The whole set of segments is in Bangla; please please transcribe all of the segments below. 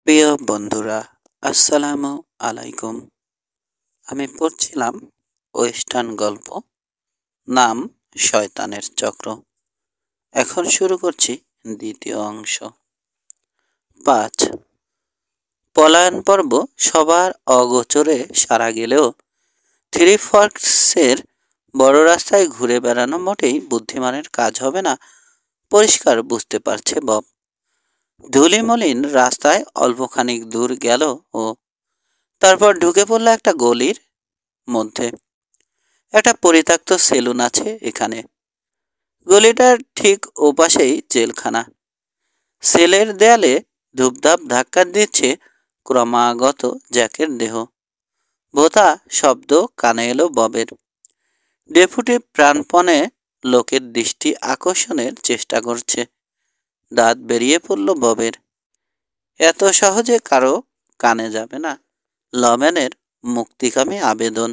প্রিয় বন্ধুরা, আসসালামু আলাইকুম। আমি পড়ছিলাম ওয়েস্টার্ন গল্প, নাম শয়তানের চক্র। এখন শুরু করছি দ্বিতীয় অংশ। ৫। পলায়ন পর্ব সবার অগোচরে সারা গেলেও থ্রি ফর্কসের বড় রাস্তায় ঘুরে বেড়ানো মোটেই বুদ্ধিমানের কাজ হবে না, পরিষ্কার বুঝতে পারছে বব। ধূলিমলিন রাস্তায় অল্পখানিক দূর গেল ও তারপর ঢুকে পড়ল একটা গলির মধ্যে। একটা পরিত্যক্ত সেলুন আছে এখানে। গলিটার ঠিক ওপাশেই জেলখানা। সেলের দেয়ালে ধূপধাপ ধাক্কা দিচ্ছে ক্রমাগত জ্যাকের দেহ। ভোঁতা শব্দ কানে এলো ববের। ডেপুটি প্রাণপণে লোকের দৃষ্টি আকর্ষণের চেষ্টা করছে। দাঁত বেরিয়ে পড়ল ববের। এত সহজে কারো কানে যাবে না লম্যানের মুক্তিকামী আবেদন।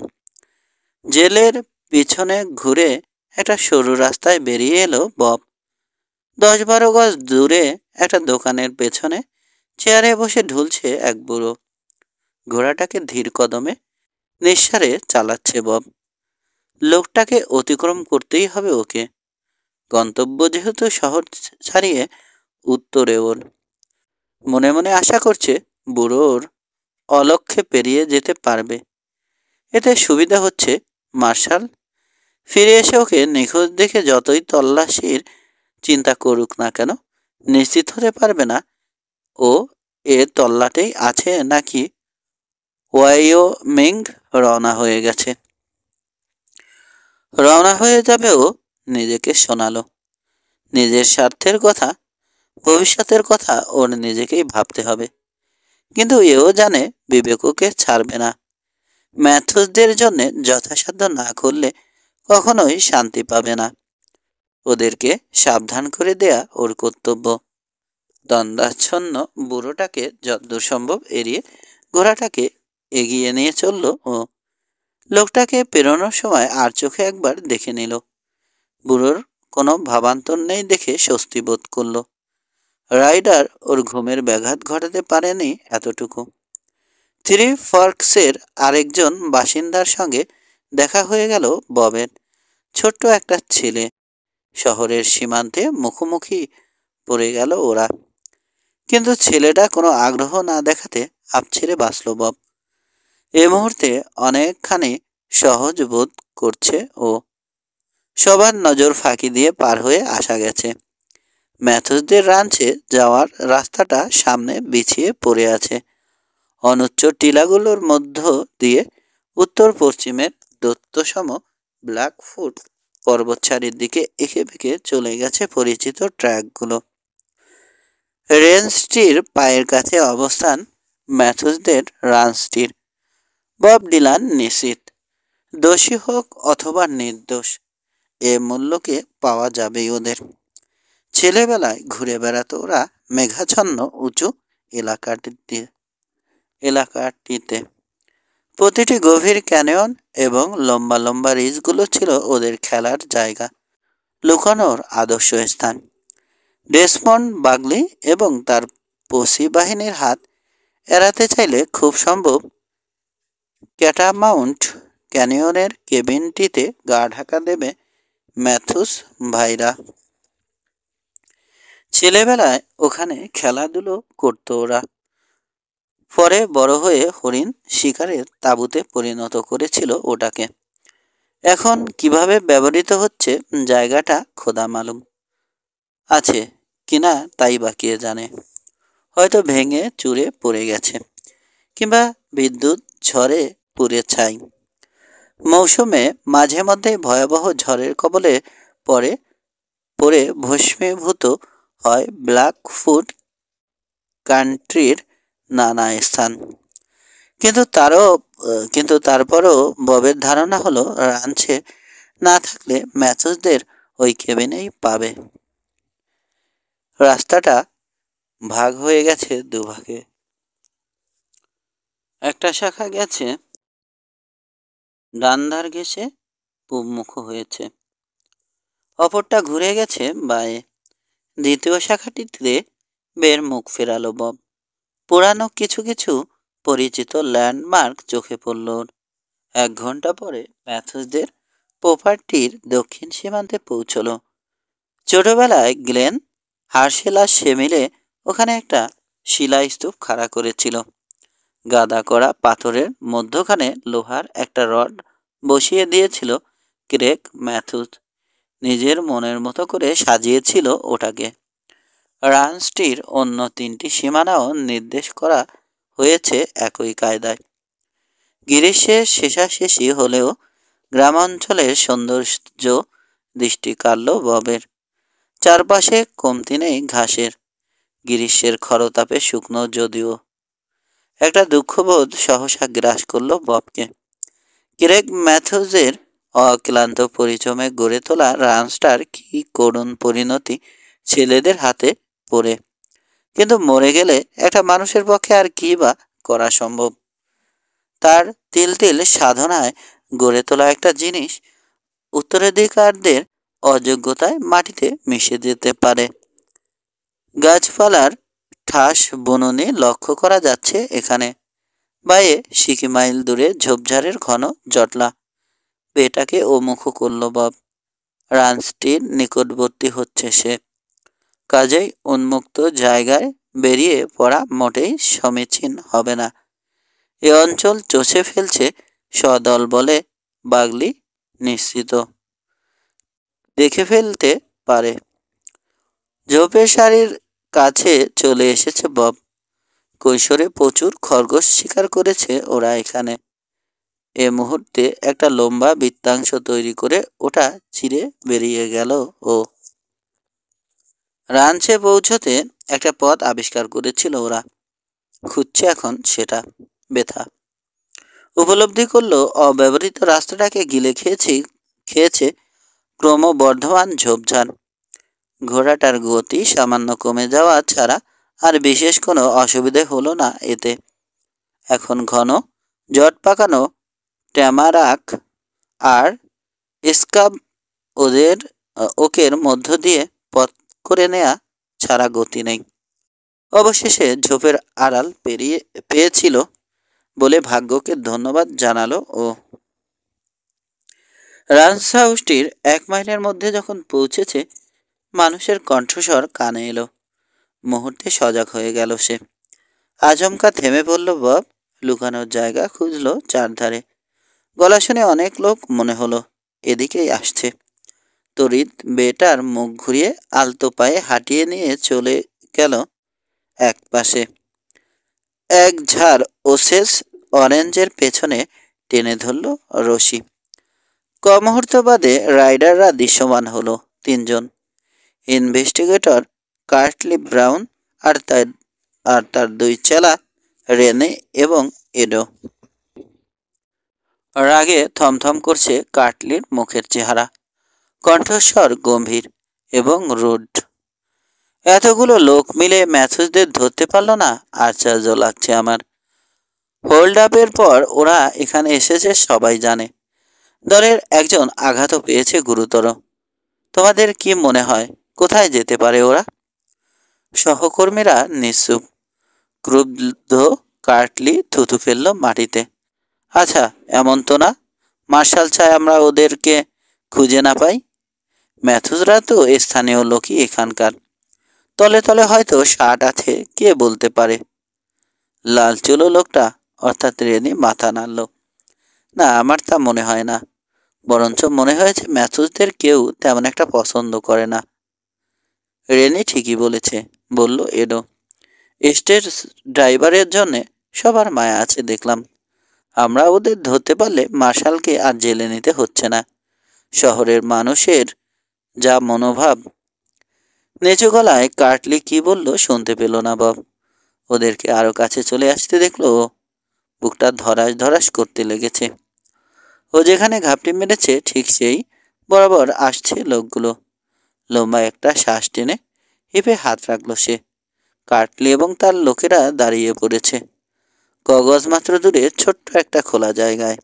জেলের পিছনে ঘুরে একটা সরু রাস্তায় বেরিয়ে এলো বব। ১০-১২ গজ দূরে একটা দোকানের পেছনে চেয়ারে বসে ঢুলছে এক বুড়ো। ঘোড়াটাকে ধীর কদমে নিঃসারে চালাচ্ছে বব। লোকটাকে অতিক্রম করতেই হবে ওকে। গন্তব্য যেহেতু শহর ছাড়িয়ে উত্তরে ওর। মনে মনে আশা করছে বুড়োর অলক্ষ্যে পেরিয়ে যেতে পারবে। এতে সুবিধা হচ্ছে মার্শাল ফিরে এসে ওকে নিখোঁজ দেখে যতই তল্লাশির চিন্তা করুক না কেন, নিশ্চিত হতে পারবে না ও এ তল্লাটেই আছে নাকি ওয়াইয়োমিং রওনা হয়ে গেছে। রওনা হয়ে যাবে ও, নিজেকে শোনালো। নিজের স্বার্থের কথা, ভবিষ্যতের কথা ওর নিজেকেই ভাবতে হবে। কিন্তু এও জানে বিবেক ওকে ছাড়বে না। ম্যাথুসদের জন্য যথাসাধ্য না করলে কখনোই শান্তি পাবে না। ওদেরকে সাবধান করে দেয়া ওর কর্তব্য। দ্বন্দ্বাচ্ছন্ন বুড়োটাকে যতদূর সম্ভব এড়িয়ে ঘোড়াটাকে এগিয়ে নিয়ে চলল ও। লোকটাকে পেরোনোর সময় আর চোখে একবার দেখে নিল। বুড়োর কোনো ভাবান্তর নেই দেখে স্বস্তি বোধ করল। রাইডার ওর ঘুমের ব্যাঘাত ঘটাতে পারেনি এতটুকু। থ্রি ফর্কসের আরেকজন বাসিন্দার সঙ্গে দেখা হয়ে গেল ববের। ছোট্ট একটা ছেলে। শহরের সীমান্তে মুখোমুখি পড়ে গেল ওরা। কিন্তু ছেলেটা কোনো আগ্রহ না দেখাতে আপ ছেড়ে বাঁচল বব। এ মুহূর্তে অনেকখানি সহজ বোধ করছে ও। সবার নজর ফাঁকি দিয়ে পার হয়ে আসা গেছে। ম্যাথুসদের রাঞ্চে যাওয়ার রাস্তাটা সামনে বিছিয়ে পড়ে আছে। অনুচ্চ টিলাগুলোর মধ্য দিয়ে উত্তর পশ্চিমের দৈত্যসম ব্ল্যাকফুট পর্বতসারির দিকে এঁকে বেঁকে চলে গেছে পরিচিত ট্র্যাকগুলো। রেঞ্জটির পায়ের কাছে অবস্থান ম্যাথুসদের রাঞ্চটির। বব ডিলান নিশ্চিত, দোষী হোক অথবা নির্দোষ, এ মূল্যকে পাওয়া যাবেই ওদের। ছেলেবেলায় ঘুরে বেড়াতো ওরা মেঘাচ্ছন্ন উঁচু এলাকাটিতে। প্রতিটি গভীর ক্যানিয়ন এবং লম্বা লম্বা রিজগুলো ছিল ওদের খেলার জায়গা, লুকানোর আদর্শ স্থান। ডেসমন্ড বাগলি এবং তার পসি বাহিনীর হাত এড়াতে চাইলে খুব সম্ভব ক্যাটামাউন্ট ক্যানিয়নের কেবিনটিতে গা ঢাকা দেবে ম্যাথুস ভাইরা। ছেলেবেলায় ওখানে খেলাধুলো করতো ওরা। পরে বড় হয়ে হরিণ শিকারের তাঁবুতে পরিণত করেছিল ওটাকে। এখন কিভাবে ব্যবহৃত হচ্ছে জায়গাটা খোদা মালুম। আছে কিনা তাই বা কে জানে। হয়তো ভেঙে চুরে পড়ে গেছে, কিংবা বিদ্যুৎ ঝড়ে পুড়ে ছাই। মৌসুমে মাঝে মধ্যে ভয়াবহ ঝড়ের কবলে পড়ে পড়ে ভস্মীভূত হয় ব্ল্যাকফুট কান্ট্রির নানা স্থান। কিন্তু তারপরও ববের ধারণা হলো রাঞ্চে না থাকলে ম্যাথুসদের ওই কেবিনেই পাবে। রাস্তাটা ভাগ হয়ে গেছে দুভাগে। একটা শাখা গেছে ডান ধার ঘেঁষে পূবমুখ হয়েছে, অপরটা ঘুরে গেছে বাঁয়ে। দ্বিতীয় শাখাটিতে বের মুখ ফেরালো বব। পুরানো কিছু কিছু পরিচিত ল্যান্ডমার্ক চোখে পড়ল ওর। 1 ঘন্টা পরে ম্যাথুসদের প্রপার্টির দক্ষিণ সীমান্তে পৌঁছল। ছোটবেলায় গ্লেন, হার্শেল আর সে মিলে ওখানে একটা শিলাস্তূপ খাড়া করেছিল। গাদা করা পাথরের মধ্যখানে লোহার একটা রড বসিয়ে দিয়েছিল ক্রেগ ম্যাথুস। নিজের মনের মতো করে সাজিয়েছিল ওটাকে। রাঞ্চটির অন্য 3টি সীমানাও নির্দেশ করা হয়েছে একই কায়দায়। গ্রীষ্মের শেষাশেষি হলেও গ্রামাঞ্চলের সৌন্দর্য দৃষ্টি কাড়ল ববের। চারপাশে কমতি নেই ঘাসের, গ্রীষ্মের খরতাপে শুকনো যদিও। একটা দুঃখবোধ সহসা গ্রাস করল ববকে। ক্রেগ ম্যাথুজের অক্লান্ত পরিশ্রমে গড়ে তোলা রাঞ্চটার কি করুণ পরিণতি ছেলেদের হাতে পড়ে। কিন্তু মরে গেলে একটা মানুষের পক্ষে আর কি বা করা সম্ভব? তার তিল তিল সাধনায় গড়ে তোলা একটা জিনিস উত্তরাধিকারদের অযোগ্যতায় মাটিতে মিশে যেতে পারে। গাছপালার ঠাস বুননি লক্ষ্য করা যাচ্ছে এখানে। বাইরে সিকি মাইল দূরে ঝোপঝাড়ের ঘন জটলা। পেটাকে মুখ করল বব। রাঞ্চটির নিকটবর্তী হচ্ছে সে। কাজেই উন্মুক্ত জায়গায় বেরিয়ে পড়া মোটেই সমীচীন হবে না। এ অঞ্চল চষে ফেলছে সদল বলে বাগলি নিশ্চিত। দেখে ফেলতে পারে। ঝোপের সারির কাছে চলে এসেছে বব। কৈশোরে প্রচুর খরগোশ শিকার করেছে ওরা এখানে। এ মুহূর্তে একটা লম্বা বৃত্তাংশ তৈরি করে ওটা চিরে বেরিয়ে গেল ও। রাঞ্চে পৌঁছতে একটা পথ আবিষ্কার করেছিল ওরা। খুঁজছে এখন সেটা। ব্যথা উপলব্ধি করলো অব্যবহৃত রাস্তাটাকে গিলে খেয়েছে ক্রমবর্ধমান ঝোপঝাড়। ঘোড়াটার গতি সামান্য কমে যাওয়া ছাড়া আর বিশেষ কোনো অসুবিধে হলো না এতে। এখন ঘন জট পাকানো ট্যামারাক আর স্কাব ওকের মধ্য দিয়ে পথ করে নেয়া ছাড়া গতি নেই। অবশেষে ঝোপের আড়াল পেয়েছিল বলে ভাগ্যকে ধন্যবাদ জানালো ও। রাঞ্চ হাউসটির 1 মাইলের মধ্যে যখন পৌঁছেছে মানুষের কণ্ঠস্বর কানে এলো। মুহূর্তে সজাগ হয়ে গেল সে। আচমকা থেমে পড়ল বব। লুকানোর জায়গা খুঁজল চারধারে। গলা শুনে অনেক লোক মনে হলো এদিকেই আসছে। তড়িৎ বেটার মুখ ঘুরিয়ে আলতো পায়ে হাঁটিয়ে নিয়ে চলে গেল এক পাশে। এক ঝাড় ওসেস অরেঞ্জের পেছনে টেনে ধরল রশি। মুহূর্ত বাদে রাইডাররা দৃশ্যমান হলো। 3জন। ইনভেস্টিগেটর কার্টলি ব্রাউন আর তার 2 চেলা রেনে এবং এডো। রাগে থমথম করছে কার্টলির মুখের চেহারা। কণ্ঠস্বর গম্ভীর এবং রুড। এতগুলো লোক মিলে ম্যাথুসদের ধরতে পারল না? আশ্চর্য লাগছে আমার। হোল্ড আপের পর ওরা এখানে এসেছে সবাই জানে। দলের একজন আঘাত পেয়েছে গুরুতর। তোমাদের কি মনে হয় কোথায় যেতে পারে ওরা? সহকর্মীরা নিশ্চুপ। ক্রুদ্ধ কার্টলি থুতু ফেলল মাটিতে। আচ্ছা, এমন তো না মার্শাল চাই আমরা ওদেরকে খুঁজে না পাই? ম্যাথুসরা তো স্থানীয় লোকই এখানকার। তলে তলে হয়তো শার্ট আছে, কে বলতে পারে। লাল চুলো লোকটা অর্থাৎ রেনি মাথা নাড়ল। না, আমার তা মনে হয় না। বরঞ্চ মনে হয়েছে ম্যাথুসদের কেউ তেমন একটা পছন্দ করে না। রেনি ঠিকই বলেছে, বলল এডো। স্টেজ ড্রাইভারের জন্যে সবার মায়া আছে দেখলাম। আমরা ওদের ধরতে পারলে মার্শালকে আর জেলে নিতে হচ্ছে না। শহরের মানুষের যা মনোভাব। নিচু গলায় কার্টলি কি বলল শুনতে পেল না বব। ওদেরকে আরো কাছে চলে আসতে দেখলো। বুকটা ধরাস ধরাস করতে লেগেছে। ও যেখানে ঘাপটি মেরেছে ঠিক সেই বরাবর আসছে লোকগুলো। লম্বা একটা শ্বাস টেনে হিপে হাত রাখলো সে। কার্টলি এবং তার লোকেরা দাঁড়িয়ে পড়েছে গজ মাত্র দূরে ছোট্ট একটা খোলা জায়গায়।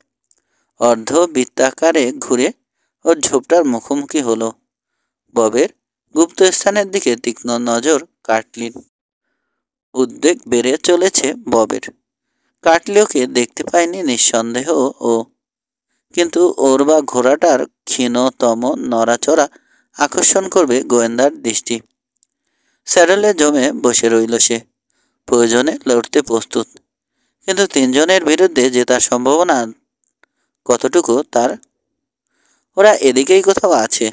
অর্ধ বৃত্তাকারে ঘুরে ওর ঝোপটার মুখোমুখি হলো। ববের গুপ্ত স্থানের দিকে তীক্ষ্ণ নজর কার্টলির। উদ্বেগ বেড়ে চলেছে ববের। কাটলিওকে দেখতে পায়নি নিঃসন্দেহ ও, কিন্তু ওর বা ঘোড়াটার ক্ষীণতম নড়াচড়া আকর্ষণ করবে গোয়েন্দার দৃষ্টি। স্যাডেলে জমে বসে রইল সে, প্রয়োজনে লড়তে প্রস্তুত। কিন্তু তিনজনের বিরুদ্ধে জেতার সম্ভাবনা কতটুকু তার? ওরা এদিকেই কোথাও আছে,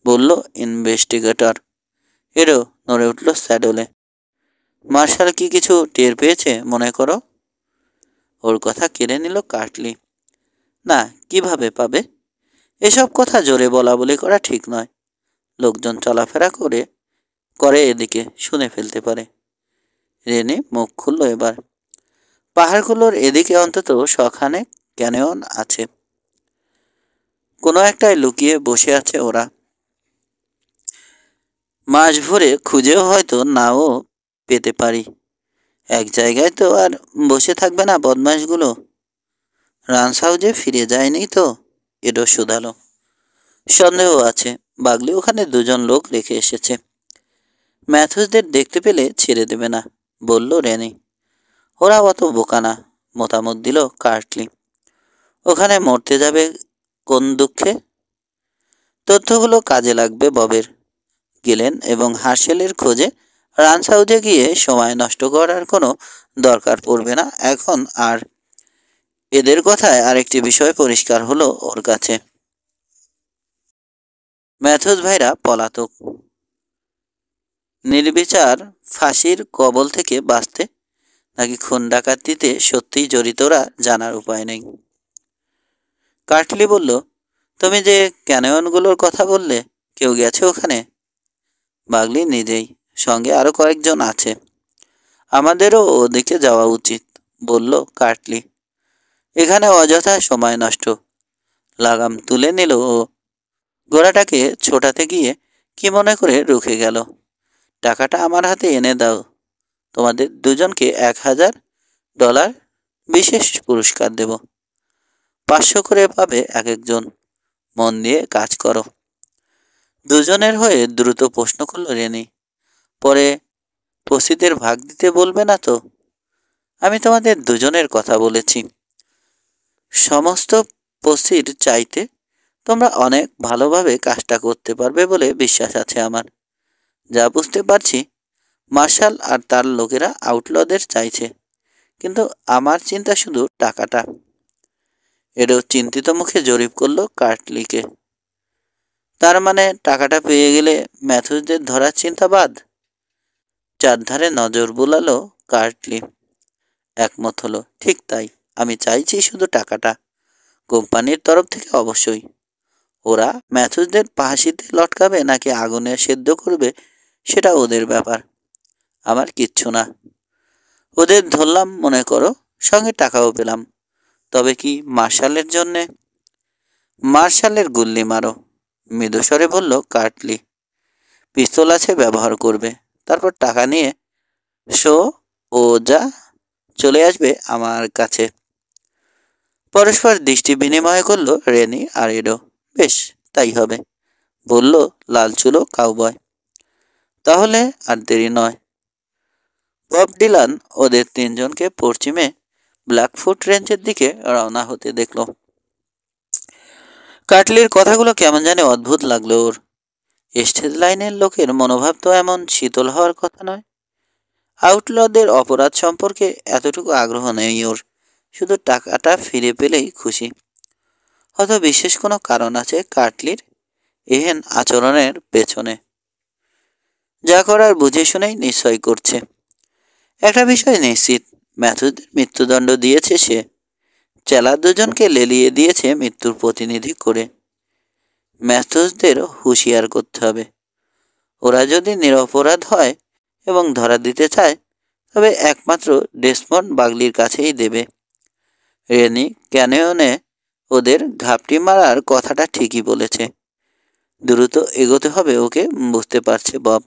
বলল ইনভেস্টিগেটর। এরও নড়ে উঠল স্যাডেলে। মার্শাল কি কিছু টের পেয়েছে মনে করো? ওর কথা কেড়ে নিল কাটলি। না, কিভাবে পাবে? এসব কথা জোরে বলা বলি করা ঠিক নয়। লোকজন চলাফেরা করে এদিকে, শুনে ফেলতে পারে। রেনে মুখ খুলল এবার। পাহাড়গুলোর এদিকে অন্তত সখানে ক্যানিয়ন আছে। কোনো একটায় লুকিয়ে বসে আছে ওরা। মাস ভরে খুঁজেও হয়তো নাও পেতে পারি। এক জায়গায় তো আর বসে থাকবে না বদমাশগুলো। রান্স হাউজে ফিরে যায়নি তো? এডো শুধালো। সন্দেহ আছে, বাগলি ওখানে দুজন লোক রেখে এসেছে। ম্যাথুসদের দেখতে পেলে ছেড়ে দেবে না, বলল রেনি। ওরা অত বোকা না, মতামত দিল কার্টলি। ওখানে মরতে যাবে কোন দুঃখে? তথ্যগুলো কাজে লাগবে ববের। গেলেন এবং হার্শেলের খোঁজে রান্স হাউজে গিয়ে সময় নষ্ট করার কোনো দরকার পড়বে না এখন আর। এদের কথায় আরেকটি বিষয় পরিষ্কার হলো ওর কাছে। ম্যাথুস ভাইরা পলাতক। নির্বিচার ফাঁসির কবল থেকে বাঁচতে নাকি খুন ডাকাতিতে সত্যিই জড়িতরা জানার উপায় নেই। কার্টলি বলল, তুমি যে ক্যানিয়নগুলোর কথা বললে, কেউ গেছে ওখানে? বাগলি নিজেই, সঙ্গে আরো কয়েকজন আছে। আমাদেরও ওদিকে যাওয়া উচিত, বলল কার্টলি। এখানে অযথা সময় নষ্ট। লাগাম তুলে নিল ও। ঘোড়াটাকে ছোটাতে গিয়ে কি মনে করে রুখে গেল। টাকাটা আমার হাতে এনে দাও। তোমাদের দুজনকে $1000 বিশেষ পুরস্কার দেব। 500 করে পাবে এক একজন। মন দিয়ে কাজ করো। দুজনের হয়ে দ্রুত প্রশ্ন করল রেনি। পরে পসিদের ভাগ দিতে বলবে না তো? আমি তোমাদের দুজনের কথা বলেছি। সমস্ত পসির চাইতে তোমরা অনেক ভালোভাবে কাজটা করতে পারবে বলে বিশ্বাস আছে আমার। যা বুঝতে পারছি, মার্শাল আর তার লোকেরা আউটলদের চাইছে, কিন্তু আমার চিন্তা শুধু টাকাটা। এরও চিন্তিত মুখে জরিপ করলো কার্টলিকে। তার মানে টাকাটা পেয়ে গেলে ম্যাথুসদের ধরার চিন্তা বাদ? চারধারে নজর বুলালো কার্টলি। একমত হলো, ঠিক তাই। আমি চাইছি শুধু টাকাটা। কোম্পানির তরফ থেকে অবশ্যই। ওরা ম্যাথুসদের ফাঁসিতে লটকাবে নাকি আগুনে সেদ্ধ করবে সেটা ওদের ব্যাপার, আমার কিচ্ছু না। ওদের ধরলাম মনে করো, সঙ্গে টাকাও পেলাম। তবে কি মার্শালের জন্যে? মার্শালের গুল্লি মারো, মৃদুস্বরে বলল কার্টলি। পিস্তল আছে, ব্যবহার করবে। তারপর টাকা নিয়ে শো ও যা চলে আসবে আমার কাছে। পরস্পর দৃষ্টি বিনিময় করলো রেনি আর এডো। বেশ, তাই হবে, বলল লালচুলো কাউবয়। তাহলে আর দেরি নয়। বব ডিলান ওদের তিনজনকে পশ্চিমে ব্ল্যাকফুট রেঞ্জের দিকে রওনা হতে দেখল। কাটলির কথাগুলো কেমন জানি অদ্ভুত লাগলো ওর। স্টেজ লাইনের লোকের মনোভাব তো এমন শীতল হওয়ার কথা নয়। আউটলদের অপরাধ সম্পর্কে এতটুকু আগ্রহ নেই ওর, শুধু টাকাটা ফিরে পেলেই খুশি। হয়তো বিশেষ কোনো কারণ আছে কাটলির এহেন আচরণের পেছনে। যা করার বুঝে শুনেই নিশ্চয় করছে। একটা বিষয় নিশ্চিত, ম্যাথুসদের মৃত্যুদণ্ড দিয়েছে সে। চেলা দুজনকে লেলিয়ে দিয়েছে মৃত্যুর প্রতিনিধি করে। ম্যাথুসদের হুঁশিয়ার করতে হবে। ওরা যদি নিরপরাধ হয় এবং ধরা দিতে চায়, তবে একমাত্র ডেসমন্ড বাগলির কাছেই দেবে। রেনি ক্যানিয়নে ওদের ঘাপটি মারার কথাটা ঠিকই বলেছে। দ্রুত এগোতে হবে ওকে, বুঝতে পারছে বব।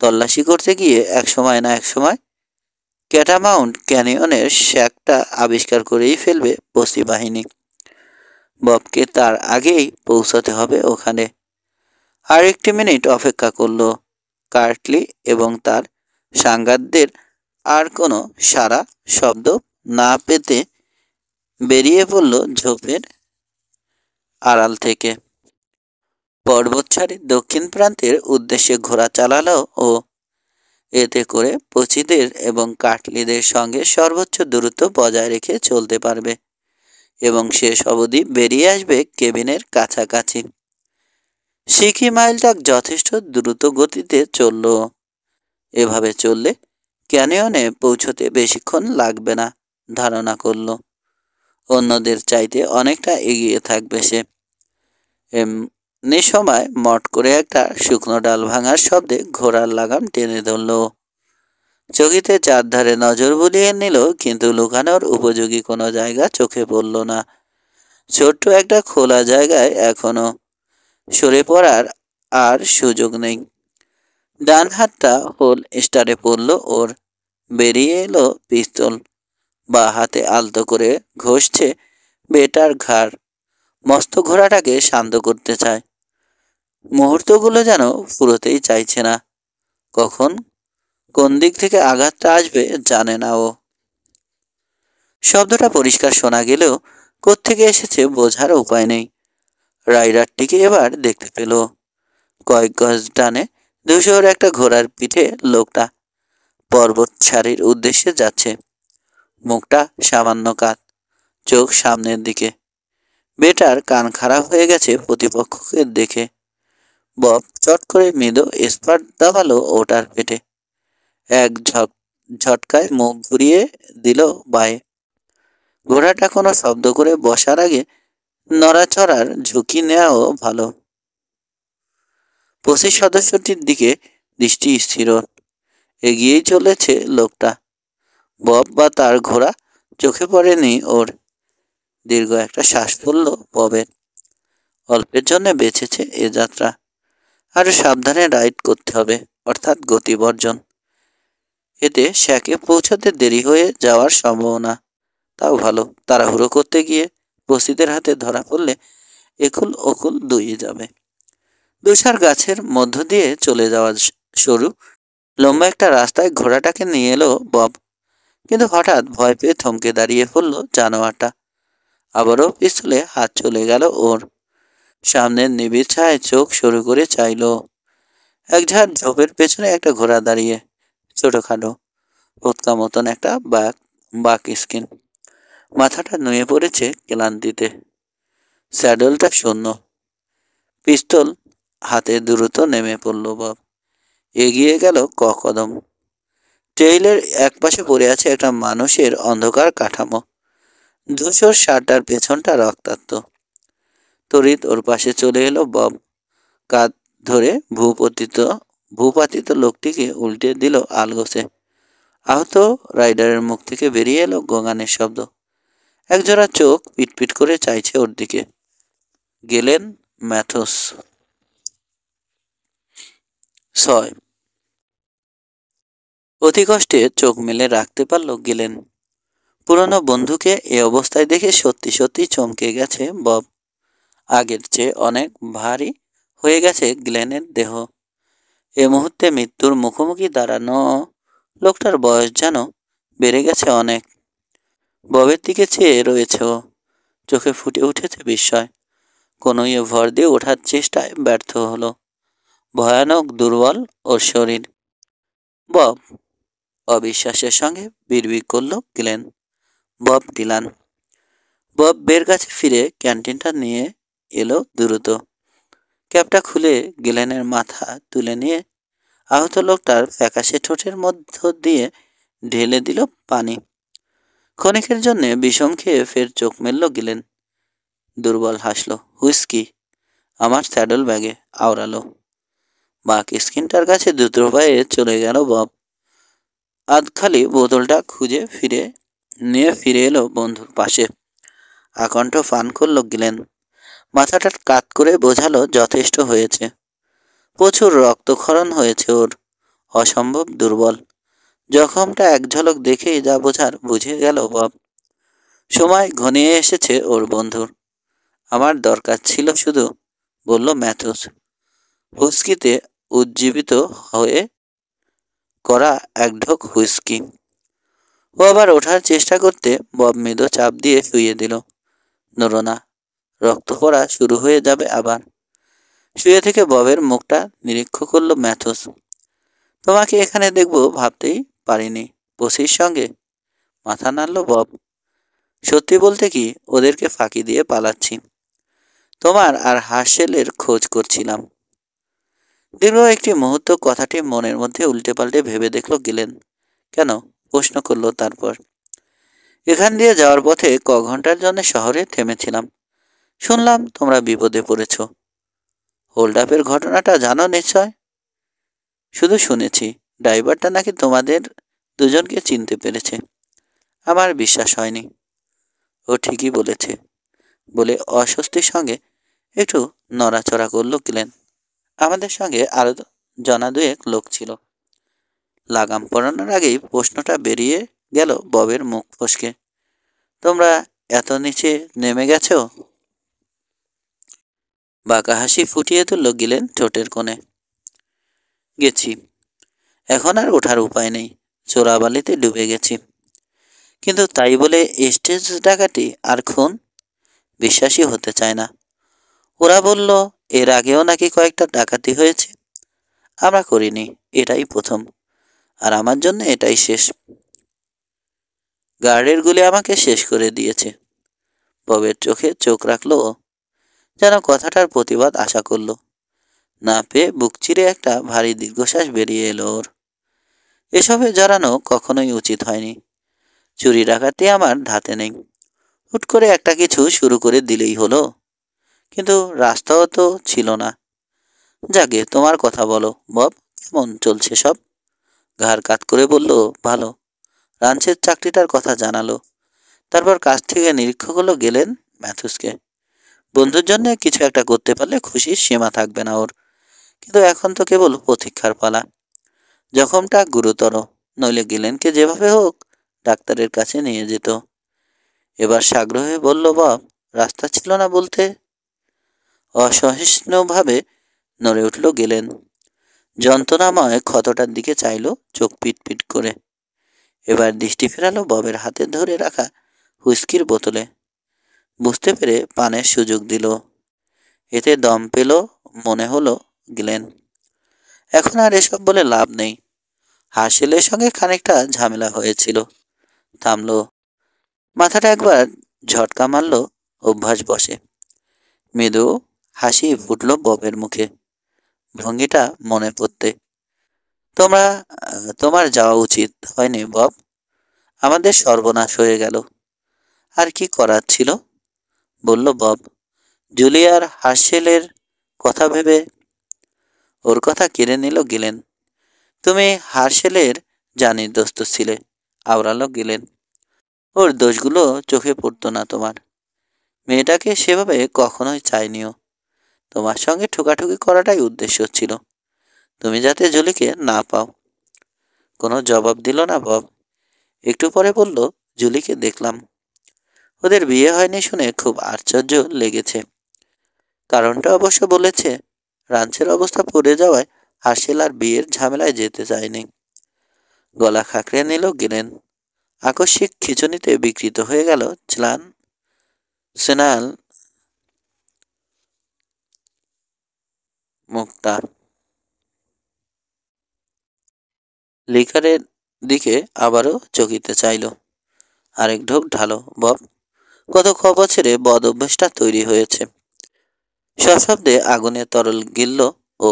তল্লাশি করতে গিয়ে একসময় না একসময় ক্যাটামাউন্ট ক্যানিয়নের শ্যাকটা আবিষ্কার করেই ফেলবে বস্তি বাহিনী। ববকে তার আগেই পৌঁছাতে হবে ওখানে। আর একটি মিনিট অপেক্ষা করলো কার্টলি এবং তার সাঙ্গাতদের আর কোনো সারা শব্দ না পেতে বেরিয়ে পড়ল ঝোপের আড়াল থেকে। পর্বতসারির দক্ষিণ প্রান্তের উদ্দেশ্যে ঘোড়া চালালো ও এতে করে পচিদের এবং কাটলিদের সঙ্গে সর্বোচ্চ দূরত্ব বজায় রেখে চলতে পারবে এবং শেষ অবধি বেরিয়ে আসবে কেবিনের কাছাকাছি। সিকি মাইলটা যথেষ্ট দ্রুত গতিতে চলল। এভাবে চললে ক্যানিয়নে পৌঁছতে বেশিক্ষণ লাগবে না ধারণা করল। অন্যদের চাইতে অনেকটা এগিয়ে থাকবে সে। এমনি সময় মট করে একটা শুকনো ডাল ভাঙার শব্দে ঘোড়ার লাগাম টেনে ধরল। চকিতে চারধারে নজর বুলিয়ে নিল, কিন্তু লুকানোর উপযোগী কোনো জায়গা চোখে পড়ল না। ছোট্ট একটা খোলা জায়গায় এখনো সরে পড়ার আর সুযোগ নেই। ডান হাতটা হোল স্টারে পড়ল ওর। বেরিয়ে এলো পিস্তল। বা হাতে আলতো করে ঘষছে বেটার ঘাড়। মস্ত ঘোড়াটাকে শান্ত করতে চায়। মুহূর্তগুলো যেন ফুরোতেই চাইছে না। কখন কোন দিক থেকে আঘাতটা আসবে জানে না ও। শব্দটা পরিষ্কার শোনা গেলেও কোত্থেকে এসেছে বোঝার উপায় নেই। রাইডারটিকে এবার দেখতে পেল। কয়েক গজ ডানে ধূসর একটা ঘোড়ার পিঠে লোকটা পর্বত সারির উদ্দেশ্যে যাচ্ছে। মুখটা সামান্য কাত, চোখ সামনের দিকে। বেটার কান খারাপ হয়ে গেছে প্রতিপক্ষকে দেখে। বব চট করে মৃদু স্পার্ট দাবালো ওটার পেটে। এক ঝটকায় মুখ ঘুরিয়ে দিল বায়ে। ঘোড়াটা কোনো শব্দ করে বসার আগে নড়াচড়ার ঝুঁকি নেওয়াও ভালো। পঁচিশ সদস্যটির দিকে দৃষ্টি স্থির। এগিয়েই চলেছে লোকটা। বব বা তার ঘোড়া চোখে পড়েনি ওর। দীর্ঘ একটা শ্বাস পড়ল ববের। অল্পের জন্য বেঁচেছে এ যাত্রা। আরো সাবধানে রাইড করতে হবে, অর্থাৎ গতি বর্জন। এতে শ্যাকে পৌঁছাতে দেরি হয়ে যাওয়ার সম্ভাবনা। তাও ভালো, তাড়াহুড়ো করতে গিয়ে বসিদের হাতে ধরা পড়লে একুল ওকুল দুই যাবে। দুসার গাছের মধ্য দিয়ে চলে যাওয়া সরু লম্বা একটা রাস্তায় ঘোড়াটাকে নিয়ে এলো বব। কিন্তু হঠাৎ ভয় পেয়ে থমকে দাঁড়িয়ে পড়ল জানোয়ারটা। আবারও পিস্তলে হাত চলে গেল ওর। সামনের নিবিড় ছায় চোখ শুরু করে চাইল। এক ঝাড় ঝোপের পেছনে একটা ঘোড়া দাঁড়িয়ে, ছোটখাটো ভোটকা মতন একটা বাক স্কিন। মাথাটা নুয়ে পড়েছে ক্লান্তিতে। স্যাডেলটা শূন্য। পিস্তল হাতে দ্রুত নেমে পড়ল বব। এগিয়ে গেল কদম। টেইলের একপাশে পড়ে আছে একটা মানুষের অন্ধকার কাঠামো। ধূসর শার্টটার পেছনটা রক্তাক্ত। তড়িৎ ওর পাশে চলে এলো বব। কাঁধ ধরে ভূপাতিত লোকটিকে উল্টে দিল আলগোছে। আহত রাইডারের মুখ থেকে বেরিয়ে এলো গোঙানের শব্দ। একজোড়া চোখ পিটপিট করে চাইছে ওর দিকে। গেলেন ম্যাথুস। 6 অতি কষ্টে চোখ মেলে রাখতে পারল গেলেন। পুরনো বন্ধুকে এ অবস্থায় দেখে সত্যি সত্যি চমকে গেছে বব। আগের চেয়ে অনেক ভারী হয়ে গেছে গ্লেনের দেহ। এ মুহূর্তে মৃত্যুর মুখোমুখি দাঁড়ানো লোকটার বয়স যেন বেড়ে গেছে অনেক। ববের দিকে চেয়ে রয়েছে ও। চোখে ফুটে উঠেছে বিস্ময়। কোনোই ভর দিয়ে ওঠার চেষ্টায় ব্যর্থ হলো। ভয়ানক দুর্বল ওর শরীর। বব, অবিশ্বাসের সঙ্গে বিড়বিড় করল গেলেন। Bob Dylan. বব বের কাছে ফিরে ক্যান্টিনটা নিয়ে এলো দ্রুত। ক্যাপটা খুলে গেলেনের মাথা তুলে নিয়ে আহত লোকটার ফ্যাকাশে ঠোঁটের মধ্য দিয়ে ঢেলে দিল পানি। ক্ষণিকের জন্য বিষম খেয়ে ফের চোখ মেলল গেলেন। দুর্বল হাসল। হুইস্কি আমার স্যাডল ব্যাগে আওড়ালো। বাক স্কিনটার কাছে দ্রুত পায়ে চলে গেল বব। আধখালি বোতলটা খুঁজে ফিরে এলো বন্ধুর পাশে। আকণ্ঠ পান করল গেলেন। মাথাটা কাত করে বোঝালো যথেষ্ট হয়েছে। প্রচুর রক্তক্ষরণ হয়েছে ওর। অসম্ভব দুর্বল। জখমটা এক ঝলক দেখেই যা বোঝার বুঝে গেল বব। সময় ঘনিয়ে এসেছে ওর বন্ধুর। আমার দরকার ছিল শুধু, বলল ম্যাথুস হুস্কিতে উজ্জীবিত হয়ে করা এক ঢোক হুইস্কি। ও আবার ওঠার চেষ্টা করতে বব মৃদু চাপ দিয়ে শুইয়ে দিল। নড়ো না, রক্ত পড়া শুরু হয়ে যাবে আবার। শুয়ে থেকে ববের মুখটা নিরীক্ষ করল ম্যাথুস। তোমাকে এখানে দেখবো ভাবতেই পারিনি। বসির সঙ্গে? মাথা নাড়ল বব। সত্যি বলতে কি, ওদেরকে ফাঁকি দিয়ে পালাচ্ছি। তোমার আর হার্শেলের খোঁজ করছিলাম। দীর্ঘ একটি মুহূর্ত কথাটি মনের মধ্যে উল্টে পাল্টে ভেবে দেখল গেলেন। কেন? প্রশ্ন করলো তারপর। এখান দিয়ে যাওয়ার পথে ঘন্টার জন্য শহরে থেমেছিলাম। শুনলাম তোমরা বিপদে পড়েছ। হোল্ড আপের ঘটনাটা জানো নিশ্চয়? শুধু শুনেছি ড্রাইভারটা নাকি তোমাদের দুজনকে চিনতে পেরেছে। আমার বিশ্বাস হয়নি। ও ঠিকই বলেছে বলে অস্বস্তির সঙ্গে একটু নড়াচড়া করল গেলেন। আমাদের সঙ্গে আরো জনা দুয়েক লোক ছিল। লাগাম পরানোর আগেই প্রশ্নটা বেরিয়ে গেল ববের মুখ ফসকে। তোমরা এত নিচে নেমে গেছো? বাঁকা হাসি ফুটিয়ে তুলল গেলেন ঠোঁটের কোণে। গেছি। এখন আর ওঠার উপায় নেই। চোরাবালিতে ডুবে গেছি। কিন্তু তাই বলে স্টেজ ডাকাতি আর খুন? বিশ্বাসই হতে চায় না। ওরা বলল এর আগেও নাকি কয়েকটা ডাকাতি হয়েছে। আমরা করিনি, এটাই প্রথম। আর আমার জন্য এটাই শেষ। গার্ডের গুলি আমাকে শেষ করে দিয়েছে। ববের চোখে চোখ রাখল ও, যেন কথাটার প্রতিবাদ আশা করল। না পেয়ে বুক চিরে একটা ভারী দীর্ঘশ্বাস বেরিয়ে এলো ওর। এসবে জড়ানো কখনোই উচিত হয়নি। চুরি ডাকাতি আমার ধাতে নেই। হুট করে একটা কিছু শুরু করে দিলেই হলো। কিন্তু রাস্তাও তো ছিল না। যাকে তোমার কথা বলো বব, কেমন চলছে সব? ঘাড় কাত করে বলল, ভালো। রাঞ্চের চাকরিটার কথা জানালো। তারপর কাছ থেকে নিরীক্ষা করলো গেলেন ম্যাথুসকে। বন্ধুর জন্য কিছু একটা করতে পারলে খুশির সীমা থাকবে না ওর। কিন্তু এখন তো কেবল প্রতীক্ষার পালা। জখমটা গুরুতর, নইলে গেলেনকে যেভাবে হোক ডাক্তারের কাছে নিয়ে যেত। এবার সাগ্রহে বলল বব, রাস্তা ছিল না বলতে? অসহিষ্ণুভাবে নড়ে উঠল গেলেন। যন্ত্রণাময় ক্ষতটার দিকে চাইল চোখ পিটপিট করে। এবার দৃষ্টি ফেরালো ববের হাতে ধরে রাখা হুইস্কির বোতলে। বুঝতে পেরে পানের সুযোগ দিল। এতে দম পেল মনে হলো গেলেন। এখন আর এসব বলে লাভ নেই। হাসেলের সঙ্গে খানিকটা ঝামেলা হয়েছিল। থামলো। মাথাটা একবার ঝটকা মারল অভ্যাস বসে। মৃদু হাসি ফুটল ববের মুখে, ভঙ্গিটা মনে পড়তে। তোমার যাওয়া উচিত হয়নি বব। আমাদের সর্বনাশ হয়ে গেল। আর কি করার ছিল? বলল বব। জুলিয়ার হার্শেলের কথা ভেবে। ওর কথা কেড়ে নিল গেলেন। তুমি হার্শেলের জানির দোস্ত ছিলে, আওড়ালো গেলেন। ওর দোষগুলো চোখে পড়তো না তোমার। মেয়েটাকে সেভাবে কখনোই চাইনিও। তোমার সঙ্গে ঠোকাঠুকি করাটাই উদ্দেশ্য ছিল, তুমি যাতে জুলিকে না পাও। কোনো জবাব দিল না বব। একটু পরে বলল, জুলিকে দেখলাম। ওদের বিয়ে হয়নি শুনে খুব আশ্চর্য লেগেছে। কারণটা অবশ্য বলেছে। রাঞ্চের অবস্থা পড়ে যাওয়ায় হার্শেল আর বিয়ের ঝামেলায় যেতে চায়নি। গলা খাঁকড়ে নিল গেলেন। আকস্মিক খিঁচুনিতে বিকৃত হয়ে গেল ম্লান সেনাল মুখটা। লিকারের দিকে আবারও চকিতে চাইল। আরেক ঢোক ঢালো বব। গত বছরে বদ অভ্যাসটা তৈরি হয়েছে। সশব্দে আগুনে তরল গিলল ও।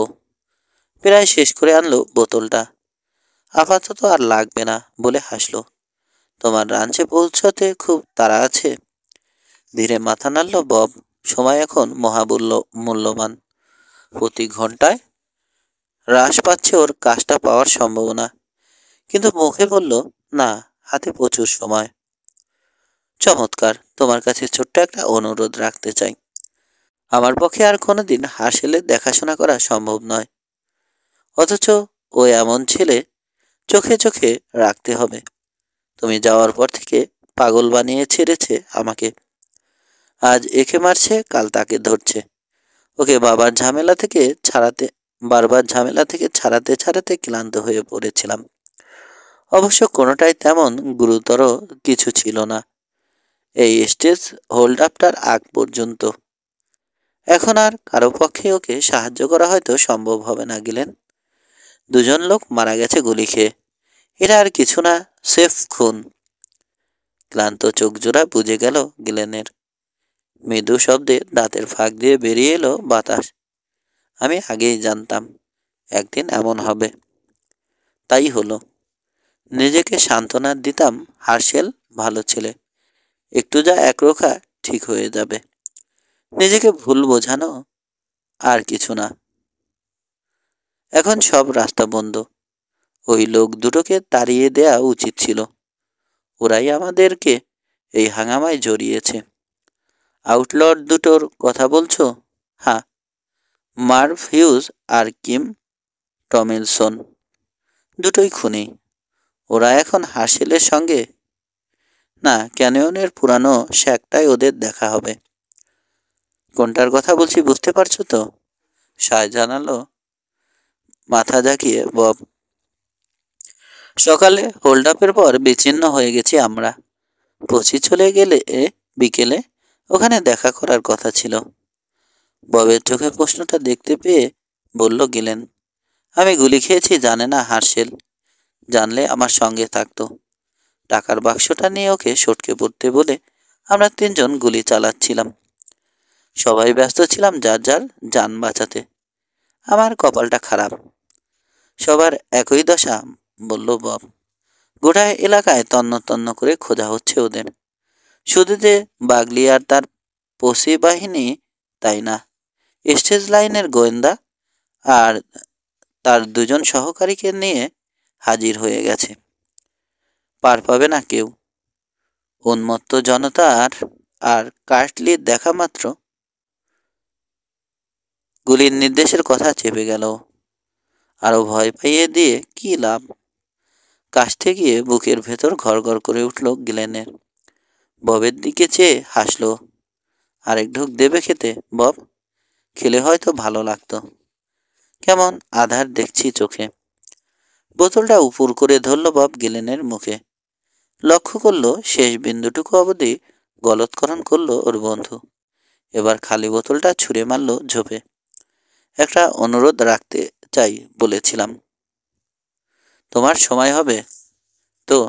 প্রায় শেষ করে আনলো বোতলটা। আপাতত আর লাগবে না বলে হাসলো। তোমার রাঞ্চে পৌঁছতে খুব তাড়া আছে? ধীরে মাথা নাড়ল বব। সময় এখন মূল্যবান। প্রতি ঘন্টায় হ্রাস পাচ্ছে ওর কাজটা পাওয়ার সম্ভাবনা। কিন্তু মুখে বলল, না, হাতে প্রচুর সময়। চমৎকার। তোমার কাছে ছোট্ট একটা অনুরোধ রাখতে চাই। আমার পক্ষে আর কোনোদিন হার্শেলের দেখাশোনা করা সম্ভব নয়। অথচ ও এমন ছেলে, চোখে চোখে রাখতে হবে। তুমি যাওয়ার পর থেকে পাগল বানিয়ে ছেড়েছে আমাকে। আজ একে মারছে, কাল তাকে ধরছে। ওকে বারবার ঝামেলা থেকে ছাড়াতে ছাড়াতে ক্লান্ত হয়ে পড়েছিলাম। অবশ্য কোনোটাই তেমন গুরুতর কিছু ছিল না এই স্টেজ হোল্ড আপটার আগ পর্যন্ত। এখন আর কারো পক্ষে ওকে সাহায্য করা হয়তো সম্ভব হবে না গেলেন। দুজন লোক মারা গেছে গুলি খেয়ে, এটা আর কিছু না, সেফ খুন। ক্লান্ত চোখ জোড়া বুঝে গেল গিলেনের। মৃদু শব্দে দাঁতের ফাঁক দিয়ে বেরিয়ে এলো বাতাস। আমি আগেই জানতাম একদিন এমন হবে। তাই হলো। নিজেকে সান্ত্বনা দিতাম, হার্শেল ভালো ছেলে, একটু যা একরোখা ঠিক হয়ে যাবে। নিজেকে ভুল বোঝানো, আর কিছু না। এখন সব রাস্তা বন্ধ। ওই লোক দুটোকে তাড়িয়ে দেয়া উচিত ছিল। ওরাই আমাদেরকে এই হাঙ্গামায় জড়িয়েছে। আউটলট দুটোর কথা বলছো? হ্যাঁ, মার্ভ হিউজ আর কিম টমিলসন, দুটোই খুনি। ওরা এখন হার্শেলের সঙ্গে। না, ক্যানিয়নের পুরানো শ্যাকটাই ওদের দেখা হবে। কোনটার কথা বলছি বুঝতে পারছো তো? সায় জানালো মাথা ঝাঁকিয়ে বব। সকালে হোল্ড আপের পর বিচ্ছিন্ন হয়ে গেছি আমরা। পচি চলে গেলে বিকেলে ওখানে দেখা করার কথা ছিল। ববের চোখে প্রশ্নটা দেখতে পেয়ে বলল গেলেন, আমি গুলি খেয়েছি জানে না হার্শেল। জানলে আমার সঙ্গে থাকতো। টাকার বাক্সটা নিয়ে ওকে সটকে পড়তে বলে আমরা তিনজন গুলি চালাচ্ছিলাম। সবাই ব্যস্ত ছিলাম যার যার যান বাঁচাতে। আমার কপালটা খারাপ। সবার একই দশা, বলল বব। গোটা এলাকায় তন্ন তন্ন করে খোঁজা হচ্ছে ওদের। শুধু যে বাগলি আর তার পশি বাহিনী তাই না, স্টেজ লাইনের গোয়েন্দা আর তার দুজন সহকারীকে নিয়ে হাজির হয়ে গেছে। পার পাবে না কেউ। উন্মত্ত জনতার আর কার্টলির দেখা মাত্র গুলির নির্দেশের কথা চেপে গেল। আরো ভয় পাইয়ে দিয়ে কি লাভ। কাশতে গিয়ে বুকের ভেতর ঘর করে উঠল গিলেনের। ববের দিকে চেয়ে হাসলো। আরেক ঢোক দেবে খেতে বব? খেলে হয়তো ভালো লাগতো। কেমন আধার দেখছি চোখে। বোতলটা উপর করে ধরল বব গিলেনের মুখে। লক্ষ্য করলো শেষ বিন্দুটুকু অবধি গলৎকরণ করলো ওর বন্ধু। এবার খালি বোতলটা ছুঁড়ে মারল ঝোপে। একটা অনুরোধ রাখতে চাই বলেছিলাম। তোমার সময় হবে তো?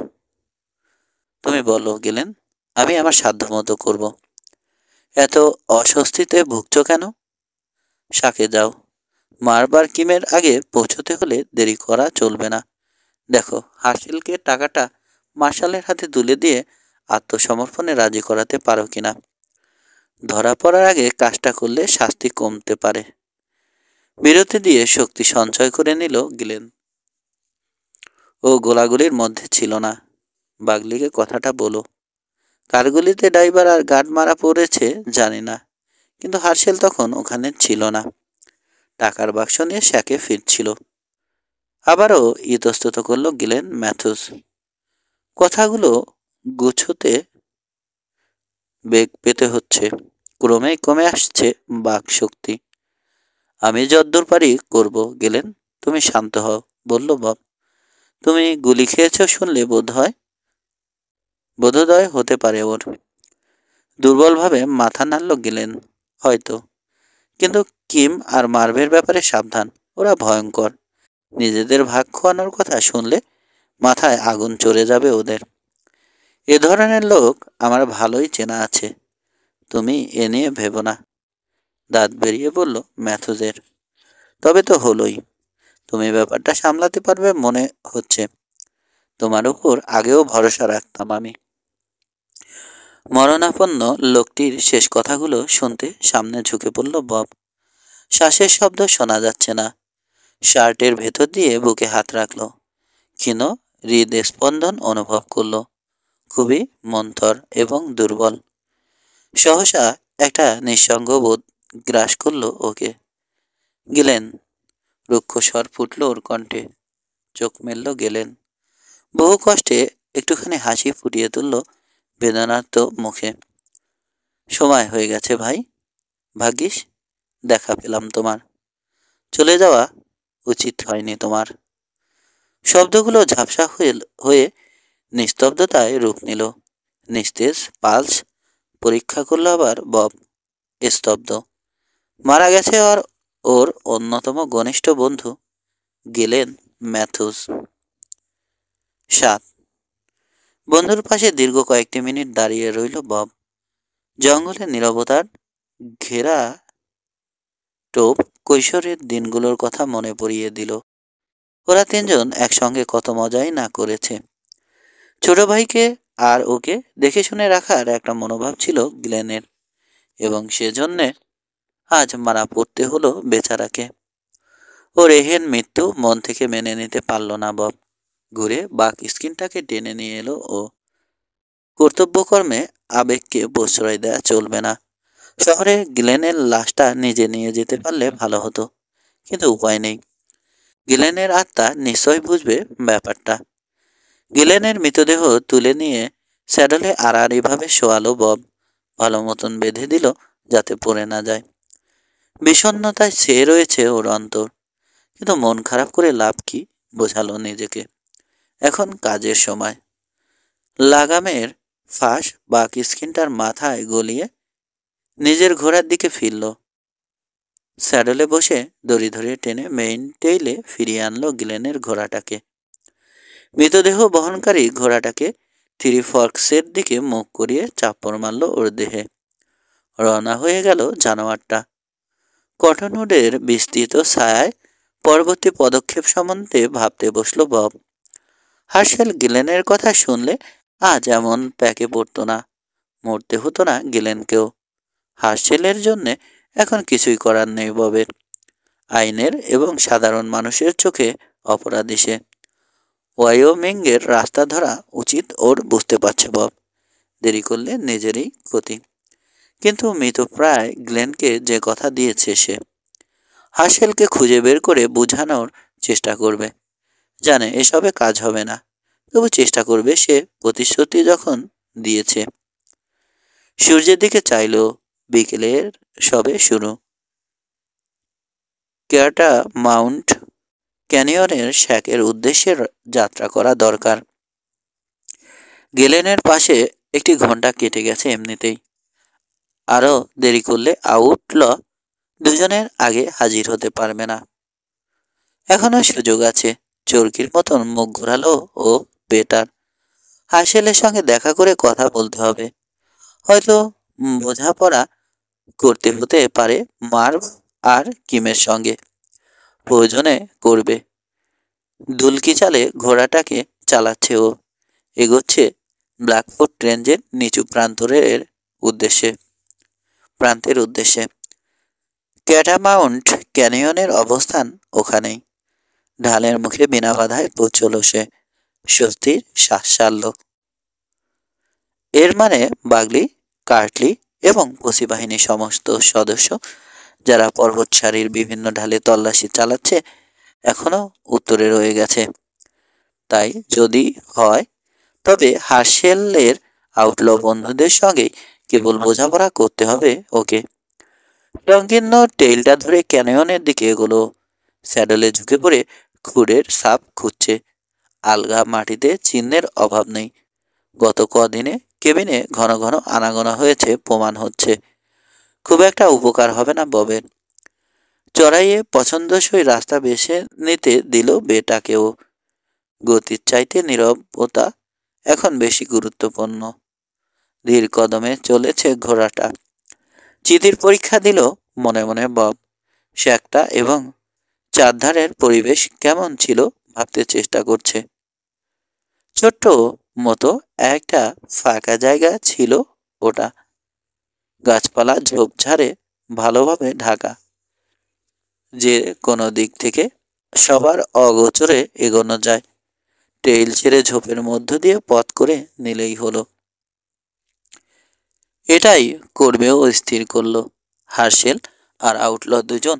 তুমি বলো গেলেন, আমি আমার সাধ্যমতো করব। এত অস্বস্তিতে ভুগছো কেন? শাকে যাও। মারবার কিমের আগে পৌঁছতে হলে দেরি করা চলবে না। দেখো হার্শেলকে টাকাটা মার্শালের হাতে তুলে দিয়ে আত্মসমর্পণে রাজি করাতে পারো কিনা। ধরা পড়ার আগে কাজটা করলে শাস্তি কমতে পারে। বিরতি দিয়ে শক্তি সঞ্চয় করে নিল গিলেন। ও গোলাগুলির মধ্যে ছিল না। বাগলিকে কথাটা বলো। কার গুলিতে ড্রাইভার আর গার্ড মারা পড়েছে জানি না, কিন্তু হার্শেল তখন ওখানে ছিল না। টাকার বাক্স নিয়ে শ্যাকে ফিরছিল। আবারও ইতস্তত করল গিলেন ম্যাথুস। কথাগুলো গুছোতে বেগ পেতে হচ্ছে। ক্রমেই কমে আসছে বাক শক্তি। আমি যদ্দূর পারি করব গেলেন, তুমি শান্ত হও, বলল বব। তুমি গুলি খেয়েছ শুনলে বোধোদয় হতে পারে ওর। দুর্বলভাবে মাথা নাড়ল গেলেন। হয়তো, কিন্তু কিম আর মার্ভের ব্যাপারে সাবধান। ওরা ভয়ঙ্কর। নিজেদের ভাগ খোয়ানোর কথা শুনলে মাথায় আগুন চড়ে যাবে ওদের। এ ধরনের লোক আমার ভালোই চেনা আছে। তুমি এ নিয়ে ভেবো না। দাঁত বেরিয়ে বলল ম্যাথুজের। তবে তো হলোই। তুমি ব্যাপারটা সামলাতে পারবে মনে হচ্ছে। তোমার উপর আগেও ভরসা রাখতাম আমি। মরণাপন্ন লোকটির শেষ কথাগুলো শুনতে সামনে ঝুঁকে পড়ল বব। শ্বাসের শব্দ শোনা যাচ্ছে না। শার্টের ভেতর দিয়ে বুকে হাত রাখল। ক্ষীণ হৃদস্পন্দন অনুভব করল। খুবই মন্থর এবং দুর্বল। সহসা একটা নিঃসঙ্গ বোধ গ্রাস করল ওকে। গেলেন। রুক্ষ স্বর ফুটল ওর কণ্ঠে। চোখ মেলল গেলেন। বহু কষ্টে একটুখানি হাসি ফুটিয়ে তুলল বেদনার্ত মুখে। সময় হয়ে গেছে ভাই। ভাগ্যিস দেখা পেলাম তোমার। চলে যাওয়া উচিত হয়নি তোমার। শব্দগুলো ঝাপসা হয়ে নিস্তব্ধতায় রূপ নিল। নিস্তেজ পালস পরীক্ষা করলো আবার বব। স্তব্ধ। মারা গেছে ওর অন্যতম ঘনিষ্ঠ বন্ধু গেলেন ম্যাথুস। 7। বন্ধুর পাশে দীর্ঘ কয়েকটি মিনিট দাঁড়িয়ে রইল বব। জঙ্গলের নীরবতার ঘেরা টোপ কৈশোরের দিনগুলোর কথা মনে পড়িয়ে দিল। ওরা তিনজন একসঙ্গে কত মজাই না করেছে। ছোট ভাইকে আর ওকে দেখে শুনে রাখার একটা মনোভাব ছিল গ্লেনের, এবং সেজন্যে আজ মারা পড়তে হলো বেচারাকে। ওর এহেন মৃত্যু মন থেকে মেনে নিতে পারল না বব। ঘুরে বাক স্কিনটাকে টেনে নিয়ে এলো ও। কর্তব্যকর্মে আবেগকে প্রশ্রয় দেয়া চলবে না। শহরে গ্লেনের লাশটা নিজে নিয়ে যেতে পারলে ভালো হতো, কিন্তু উপায় নেই। গিলেনের আত্মা নিশ্চয় বুঝবে ব্যাপারটা। গিলেনের মৃতদেহ তুলে নিয়ে স্যাডলে আড়াআড়িভাবে শোয়ালো বব। ভালো মতন বেঁধে দিল যাতে পড়ে না যায়। বিষণ্ণতায় ছেয়ে রয়েছে ওর অন্তর, কিন্তু মন খারাপ করে লাভ কি, বোঝালো নিজেকে। এখন কাজের সময়। লাগামের ফাঁস বাক স্কিনটার মাথায় গলিয়ে নিজের ঘোড়ার দিকে ফিরল। স্যাডলে বসে দড়ি ধরে টেনে মেইন টেইলে ফিরিয়ে আনলো গিলেনের ঘোড়াটাকে। মৃতদেহ বহনকারী ঘোড়াটাকে থ্রি ফর্কসের দিকে মুখ করিয়ে চাপড় মারল ওর দেহে। রওনা হয়ে গেল জানোয়ারটা। কটনউডের বিস্তৃত ছায়ায় পরবর্তী পদক্ষেপ সম্বন্ধে ভাবতে বসল বব। হার্শেল গিলেনের কথা শুনলে আজ এমন প্যাকে পড়তো না, মরতে হতো না গিলেনকেও। হার্শেলের জন্যে এখন কিছুই করার নেই ববের। আইনের এবং সাধারণ মানুষের চোখে অপরাধী সে। ওয়াইয়োমিংয়ের রাস্তা ধরা উচিত ওর, বুঝতে পারছে বব। দেরি করলে নিজেরই ক্ষতি। কিন্তু মৃতপ্রায় গ্লেনকে যে কথা দিয়েছে সে, হার্শেলকে খুঁজে বের করে বোঝানোর চেষ্টা করবে। জানে এসবে কাজ হবে না, তবু চেষ্টা করবে সে, প্রতিশ্রুতি যখন দিয়েছে। সূর্যের দিকে চাইল। বিকেলের সবে শুরু। ক্যাটা মাউন্ট ক্যানিয়নের শ্যাকের উদ্দেশ্যে যাত্রা করা দরকার। গেলেনের পাশে একটি ঘন্টা কেটে গেছে এমনিতেই। আরও দেরি করলে আউটল দুজনের আগে হাজির হতে পারবে না। এখনো সুযোগ আছে। চরকির মতন মুখ ঘোরালো ও বেটার। হার্শেলের সঙ্গে দেখা করে কথা বলতে হবে। হয়তো বোঝাপড়া করতে হতে পারে মার্ভ আর কিমের সঙ্গে। প্রয়োজনে করবে। দুলকি চালে ঘোড়াটাকে চালাচ্ছে ও। এগোচ্ছে ব্ল্যাকফুট রেঞ্জের নিচু প্রান্তের উদ্দেশ্যে। ক্যাটামাউন্ট ক্যানিয়নের অবস্থান ওখানেই। ঢালের মুখে বিনা বাধায় পৌঁছল সে। স্বস্তির শ্বাস ছাড়ল। এর মানে বাগলি, কার্টলি এবং পশি বাহিনীর সমস্ত সদস্য, যারা পর্বত সারির বিভিন্ন ঢালে তল্লাশি চালাচ্ছে, এখনো উত্তরে রয়ে গেছে। তাই যদি হয়, তবে হার্শেলের আউটল বন্ধুদের সঙ্গেই কেবল বোঝাপড়া করতে হবে ওকে। সংকীর্ণ টেইলটা ধরে ক্যানিয়নের দিকে এগোলো। স্যাডলে ঝুঁকে পড়ে খুঁড়ের সাপ খুঁজছে। আলগা মাটিতে চিহ্নের অভাব নেই। গত কদিনে কেবিনে ঘন ঘন আনাগোনা হয়েছে প্রমাণ হচ্ছে। খুব একটা উপকার হবে না ববের। চড়াইয়ে পছন্দসই রাস্তা বেছে নিতে দিল বেটাকেও। গতির চাইতে নীরবতা এখন বেশি গুরুত্বপূর্ণ। ধীর কদমে চলেছে ঘোড়াটা। চিঠির পরীক্ষা দিল মনে মনে বব। শ্যাকটা এবং চারধারের পরিবেশ কেমন ছিল ভাবতে চেষ্টা করছে। ছোট্ট মতো একটা ফাঁকা জায়গা ছিল ওটা। গাছপালা ঝোপঝাড়ে ভালোভাবে ঢাকা। যে কোনো দিক থেকে সবার অগোচরে এগোনো যায়। টেইল ছেড়ে ঝোপের মধ্য দিয়ে পথ করে নিলেই হলো। এটাই করবেও স্থির করলো। হার্শেল আর আউটল দুজন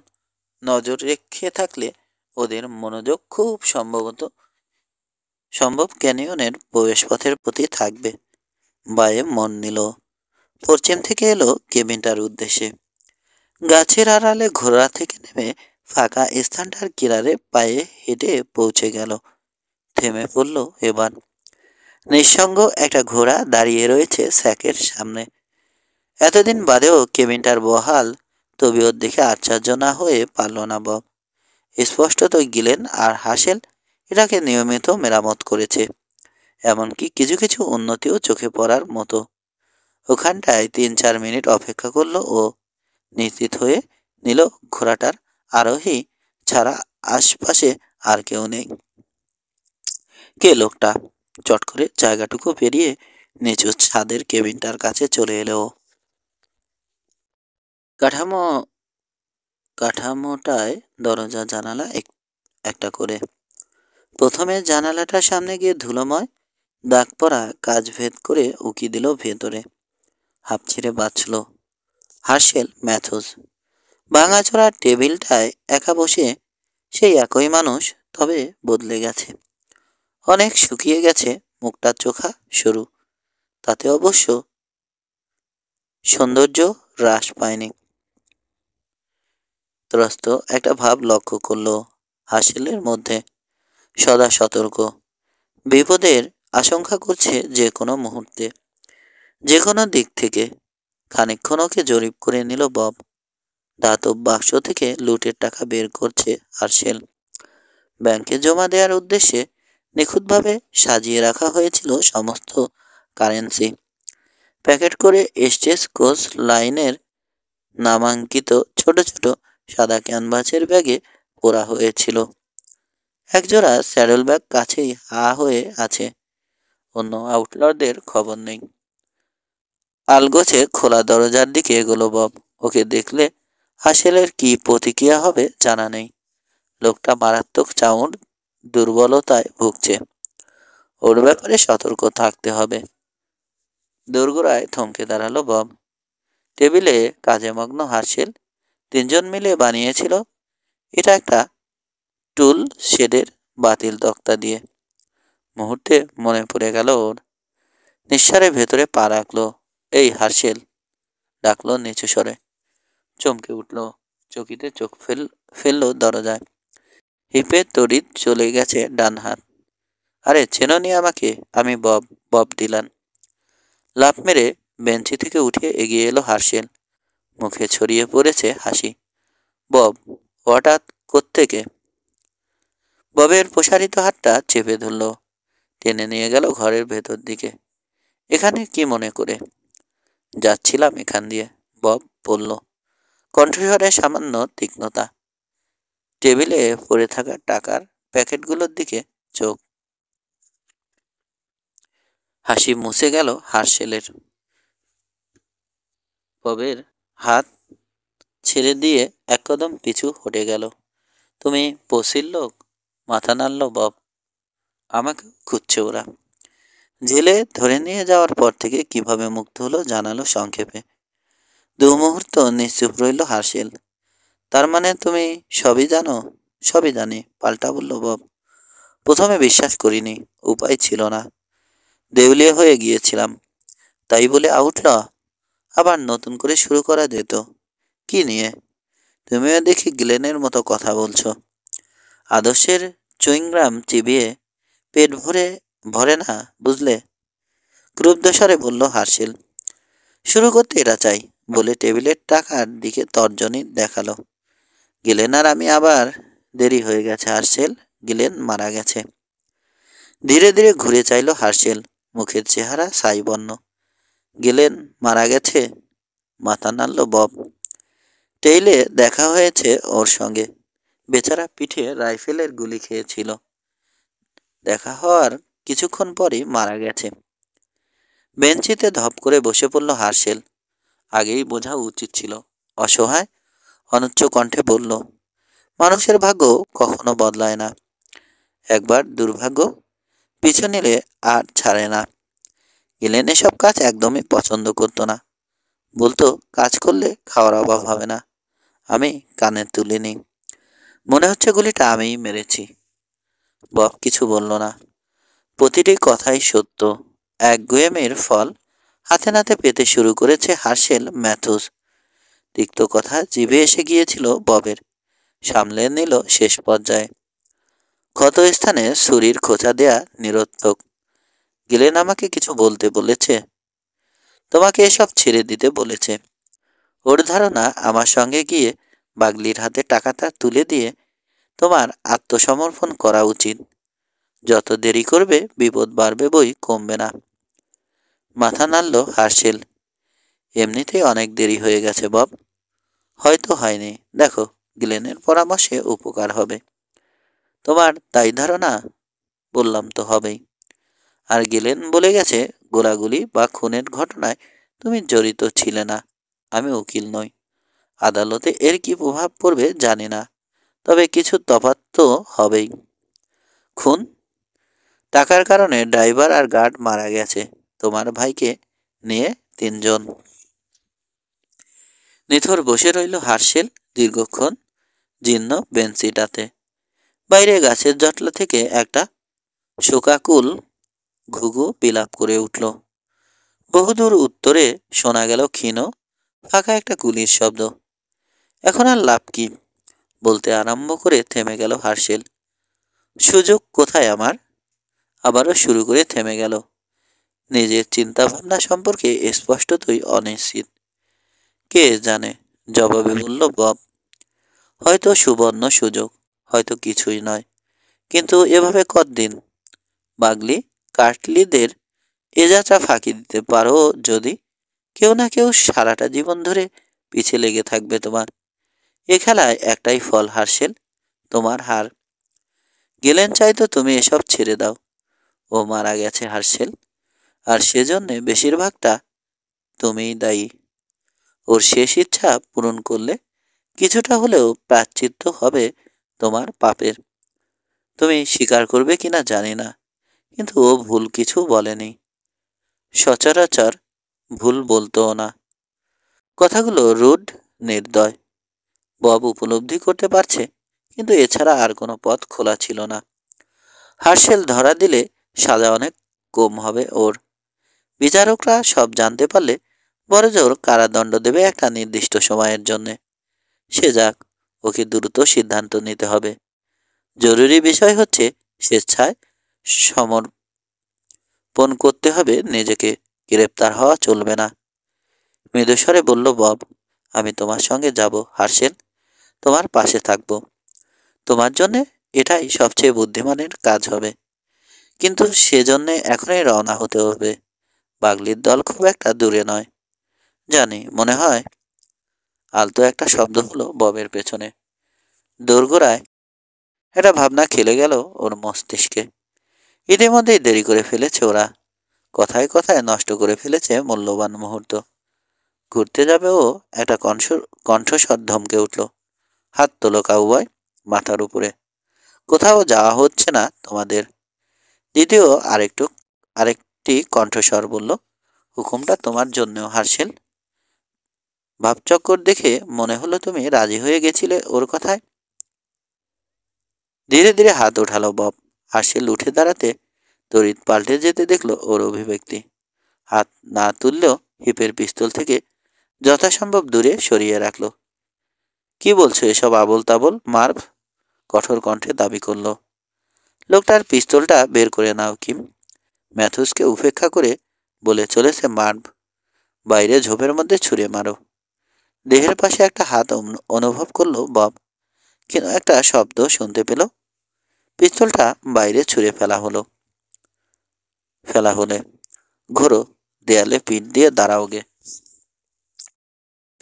নজর রেখে থাকলে ওদের মনোযোগ খুব সম্ভব ক্যানিয়নের প্রবেশপথের প্রতি থাকবে। বায়ে মন নিল। পশ্চিম থেকে এলো কেবিনটার উদ্দেশ্যে। গাছের আড়ালে ঘোড়া থেকে নেমে ফাঁকা স্থানটার কিনারে পায়ে হেঁটে পৌঁছে গেল। থেমে পড়ল এবার। নিঃসঙ্গ একটা ঘোড়া দাঁড়িয়ে রয়েছে স্যাকের সামনে। এতদিন বাদেও কেবিনটার বহাল তবিয়ত দেখে আশ্চর্য না হয়ে পারল না বব। স্পষ্টত গিলেন আর হাসেল এটাকে নিয়মিত মেরামত করেছে, এমনকি কিছু কিছু উন্নতিও চোখে পড়ার মতো। ওখানটায় 3-4 মিনিট অপেক্ষা করলো ও নিশ্চিত হয়ে নিল ঘোড়াটার আরোহী ছাড়া আশপাশে আর কেউ নেই। কে লোকটা? চট করে জায়গাটুকু পেরিয়ে নিচু ছাদের কেবিনটার কাছে চলে এলো। কাঠামো কাঠামোটায় দরজা জানালা একটা করে। প্রথমে জানালাটার সামনে গিয়ে ধুলোময় দাগ পড়া কাজ ভেদ করে উকি দিল ভেতরে। হাঁপ ছেড়ে বাঁচল হার্শেল ম্যাথুস। ভাঙাচোরা টেবিলটায় একা বসে সেই একই মানুষ, তবে বদলে গেছে। অনেক শুকিয়ে গেছে, মুখটা চোখা সরু, তাতে অবশ্য সৌন্দর্য হ্রাস পায়নি। ত্রস্ত একটা ভাব লক্ষ্য করল হার্শেলের মধ্যে, সদা সতর্ক, বিপদের আশঙ্কা করছে যে কোনো মুহূর্তে, যে কোনো দিক থেকে। খানিকক্ষণ ওকে জরিপ করে নিল বব। ধাতব বাক্স থেকে লুটের টাকা বের করছে হার্শেল। ব্যাংকে জমা দেওয়ার উদ্দেশ্যে নিখুঁতভাবে সাজিয়ে রাখা হয়েছিল সমস্ত কারেন্সি। প্যাকেট করে স্টেজ কোচ লাইনের নামাঙ্কিত ছোট ছোট সাদা ক্যানভাসের ব্যাগে পোড়া হয়েছিল। একজোড়া স্যাডেল ব্যাগ কাছেই হা হয়ে আছে, অন্য আউটলারদের খবর নেই। আলগোছে খোলা দরজার দিকে এগোলো বব। ওকে দেখলে হাসেলের কি প্রতিক্রিয়া হবে জানা নেই। লোকটা মারাত্মক চাউর দুর্বলতায় ভুগছে, ওর ব্যাপারে সতর্ক থাকতে হবে। দোরগোড়ায় থমকে দাঁড়ালো বব। টেবিলে কাজে মগ্ন হার্শেল। 3জন মিলে বানিয়েছিল এটা একটা টুল শেডের বাতিল তক্তা দিয়ে। মুহূর্তে মনে পড়ে গেল ওর। নিঃসারে ভেতরে পা রাখলো। এই হার্শেল, ডাকলো নিচু স্বরে। চমকে উঠল, চকিতে চোখ ফেললো দরজায়। হিপে তড়িৎ চলে গেছে ডান হাত। আরে চেননি আমাকে? আমি বব, বব ডিলান। লাফ মেরে বেঞ্চি থেকে উঠে এগিয়ে এলো হার্শেল। মুখে ছড়িয়ে পড়েছে হাসি। বব, হঠাৎ কোত্থেকে? ববের প্রসারিত হাতটা চেপে ধরল, টেনে নিয়ে গেল ঘরের ভেতর দিকে। এখানে কি মনে করে? যাচ্ছিলাম এখান দিয়ে, বব বলল, কণ্ঠস্বরে সামান্য তীক্ষ্ণতা। টেবিলে পড়ে থাকা টাকার প্যাকেটগুলোর দিকে চোখ। হাসি মুছে গেল হার্শেলের। ববের হাত ছেড়ে দিয়ে এক কদম পিছু হটে গেল। তুমি পসির লোক? মাথা নাড়ল বব। আমাকে খুঁজছে ওরা। জেলে ধরে নিয়ে যাওয়ার পর থেকে কিভাবে মুক্ত হলো জানালো সংক্ষেপে। 2 মুহূর্ত নিশ্চুপ রইল হার্শেল। তার মানে তুমি সবই জানো? সবই জানি, পাল্টা বলল বব। প্রথমে বিশ্বাস করিনি, উপায় ছিল না। দেউলিয়া হয়ে গিয়েছিলাম, তাই বলে আউটল। আবার নতুন করে শুরু করা যেত। কি নিয়ে? তুমিও দেখি গ্লেনের মতো কথা বলছো। আদর্শের চুইংগ্রাম চিবিয়ে পেট ভরে না, বুঝলে? ক্রুদ্ধ স্বরে বলল হার্শেল। শুরু করতে এটা চাই বলে টেবিলের টাকার দিকে তর্জনী দেখালো। গিলেন আর আমি আবার দেরি হয়ে গেছে হার্শেল, গিলেন মারা গেছে। ধীরে ধীরে ঘুরে চাইল হার্শেল, মুখের চেহারা ছাইবর্ণ। গিলেন মারা গেছে? মাথা নাড়ল বব। টেইলে দেখা হয়েছে ওর সঙ্গে। বেচারা পিঠে রাইফেলের গুলি খেয়েছিল। দেখা হওয়ার কিছুক্ষণ পরই মারা গেছে। বেঞ্চিতে ধপ করে বসে পড়ল হার্শেল। আগেই বোঝা উচিত ছিল। অসহায় অনুচ্চ কণ্ঠে বলল, মানুষের ভাগ্য কখনো বদলায় না। একবার দুর্ভাগ্য পিছু নিলে আর ছাড়ে না। গিলেন এসব কাজ একদমই পছন্দ করতো না। বলতো কাজ করলে খাওয়ার অভাব হবে না। আমি কানে তুলিনি। মনে হচ্ছে গুলিটা আমিই মেরেছি। বব কিছু বলল না। প্রতিটি কথাই সত্য। একগুঁয়েমির ফল হাতে নাতে পেতে শুরু করেছে হার্শেল ম্যাথুস। তিক্ত কথা জিভে এসে গিয়েছিল ববের। সামলে নিল শেষ পর্যায়ে। ক্ষত স্থানে ছুরির খোঁচা দেয়া নিরর্থক। গেলেন আমাকে কিছু বলতে বলেছে, তোমাকে এসব ছেড়ে দিতে বলেছে। ওর ধারণা আমার সঙ্গে গিয়ে বাগলির হাতে টাকাটা তুলে দিয়ে তোমার আত্মসমর্পণ করা উচিত। যত দেরি করবে বিপদ বাড়বে বই কমবে না। মাথা নাড়ল হার্শেল। এমনিতেই অনেক দেরি হয়ে গেছে বব। হয়তো হয়নি, দেখো গ্লেনের পরামর্শে উপকার হবে। তোমার তাই ধারণা? বললাম তো হবেই। আর গেলেন বলে গেছে গোলাগুলি বা খুনের ঘটনায় তুমি জড়িত ছিলে না। আমি উকিল নই, আদালতে এর কি প্রভাব পড়বে জানি না, তবে কিছু তফাৎ তো হবেই। খুন? টাকার কারণে ড্রাইভার আর গার্ড মারা গেছে, তোমার ভাইকে নিয়ে তিনজন। নিথর বসে রইল হার্শেল দীর্ঘক্ষণ জীর্ণ বেঞ্চিটাতে। বাইরে গাছের জটলা থেকে একটা শোকাকুল ঘুঘু বিলাপ করে উঠল। বহুদূর উত্তরে শোনা গেল ক্ষীণ ফাঁকা একটা গুলির শব্দ। এখন আর লাভ কি, বলতে আরম্ভ করে থেমে গেল হার্শেল। সুযোগ কোথায় আমার? আবারও শুরু করে থেমে গেল। নিজের চিন্তাভাবনা সম্পর্কে স্পষ্টতই অনিশ্চিত। কে জানে, জবাবে বলল বব। হয়তো সুবর্ণ সুযোগ, হয়তো কিছুই নয়। কিন্তু এভাবে কতদিন? বাগলি কাটলিদের এ যাত্রা ফাঁকি দিতে পারো যদি, কেউ না কেউ সারাটা জীবন ধরে পিছে লেগে থাকবে তোমার। এ খেলায় একটাই ফল হার্শেল, তোমার হার। গেলেন চাইতো তুমি এসব ছেড়ে দাও। ও মারা গেছে হার্শেল, আর সেজন্যে বেশিরভাগটা তুমিই দায়ী। ওর শেষ ইচ্ছা পূরণ করলে কিছুটা হলেও প্রায়শ্চিত্ত হবে তোমার পাপের। তুমি স্বীকার করবে কিনা জানি না, কিন্তু ও ভুল কিছু বলেনি। সচরাচর ভুল বলতোও না। কথাগুলো রুড, নির্দয়। বব উপলব্ধি করতে পারছে, কিন্তু এছাড়া আর কোনো পথ খোলা ছিল না। হার্শেল ধরা দিলে সাজা অনেক কম হবে ওর। বিচারকরা সব জানতে পারলে বড়জোর কারাদণ্ড দেবে একটা নির্দিষ্ট সময়ের জন্যে। সে যাক, ওকে দ্রুত সিদ্ধান্ত নিতে হবে। জরুরি বিষয় হচ্ছে স্বেচ্ছায় সমর্পণ করতে হবে নিজেকে। গ্রেপ্তার হওয়া চলবে না। মৃদুস্বরে বলল বব, আমি তোমার সঙ্গে যাব হার্শেল, তোমার পাশে থাকব। তোমার জন্যে এটাই সবচেয়ে বুদ্ধিমানের কাজ হবে। কিন্তু সেজন্যে এখনই রওনা হতে হবে। বাগলির দল খুব একটা দূরে নয়। জানি, মনে হয়। আলতো একটা শব্দ হলো ববের পেছনে। দোরগোড়ায় একটা ভাবনা খেলে গেল ওর মস্তিষ্কে। ইতিমধ্যেই দেরি করে ফেলেছে ওরা। কথায় কথায় নষ্ট করে ফেলেছে মূল্যবান মুহূর্ত। ঘুরতে যাবে ও, একটা কণ্ঠস্বর ধমকে উঠল। হাত তোলো কাউবয়, মাথার উপরে। কোথাও যাওয়া হচ্ছে না তোমাদের। দ্বিতীয় আরেকটি কণ্ঠস্বর বলল, হুকুমটা তোমার জন্যও হার্শেল। ভাবচক্কর দেখে মনে হলো তুমি রাজি হয়ে গেছিলে ওর কথায়। ধীরে ধীরে হাত ওঠালো বব। হার্শেল উঠে দাঁড়াতে তড়িৎ পাল্টে যেতে দেখলো ওর অভিব্যক্তি। হাত না তুললেও হিপের পিস্তল থেকে যথাসম্ভব দূরে সরিয়ে রাখলো। কি বলছো এসব আবোল তাবোল মার্ভ? কঠোর কণ্ঠে দাবি করলো। লোকটার পিস্তলটা বের করে নাও কিম। ম্যাথুসকে উপেক্ষা করে বলে চলেছে মার্ভ। বাইরে ঝোপের মধ্যে ছুঁড়ে মারো। দেহের পাশে একটা হাত অনুভব করলো বব, কিন্তু একটা শব্দ শুনতে পেল। পিস্তলটা বাইরে ছুঁড়ে ফেলা হলে ঘোরো, দেয়ালে পিঠ দিয়ে দাঁড়াও গে।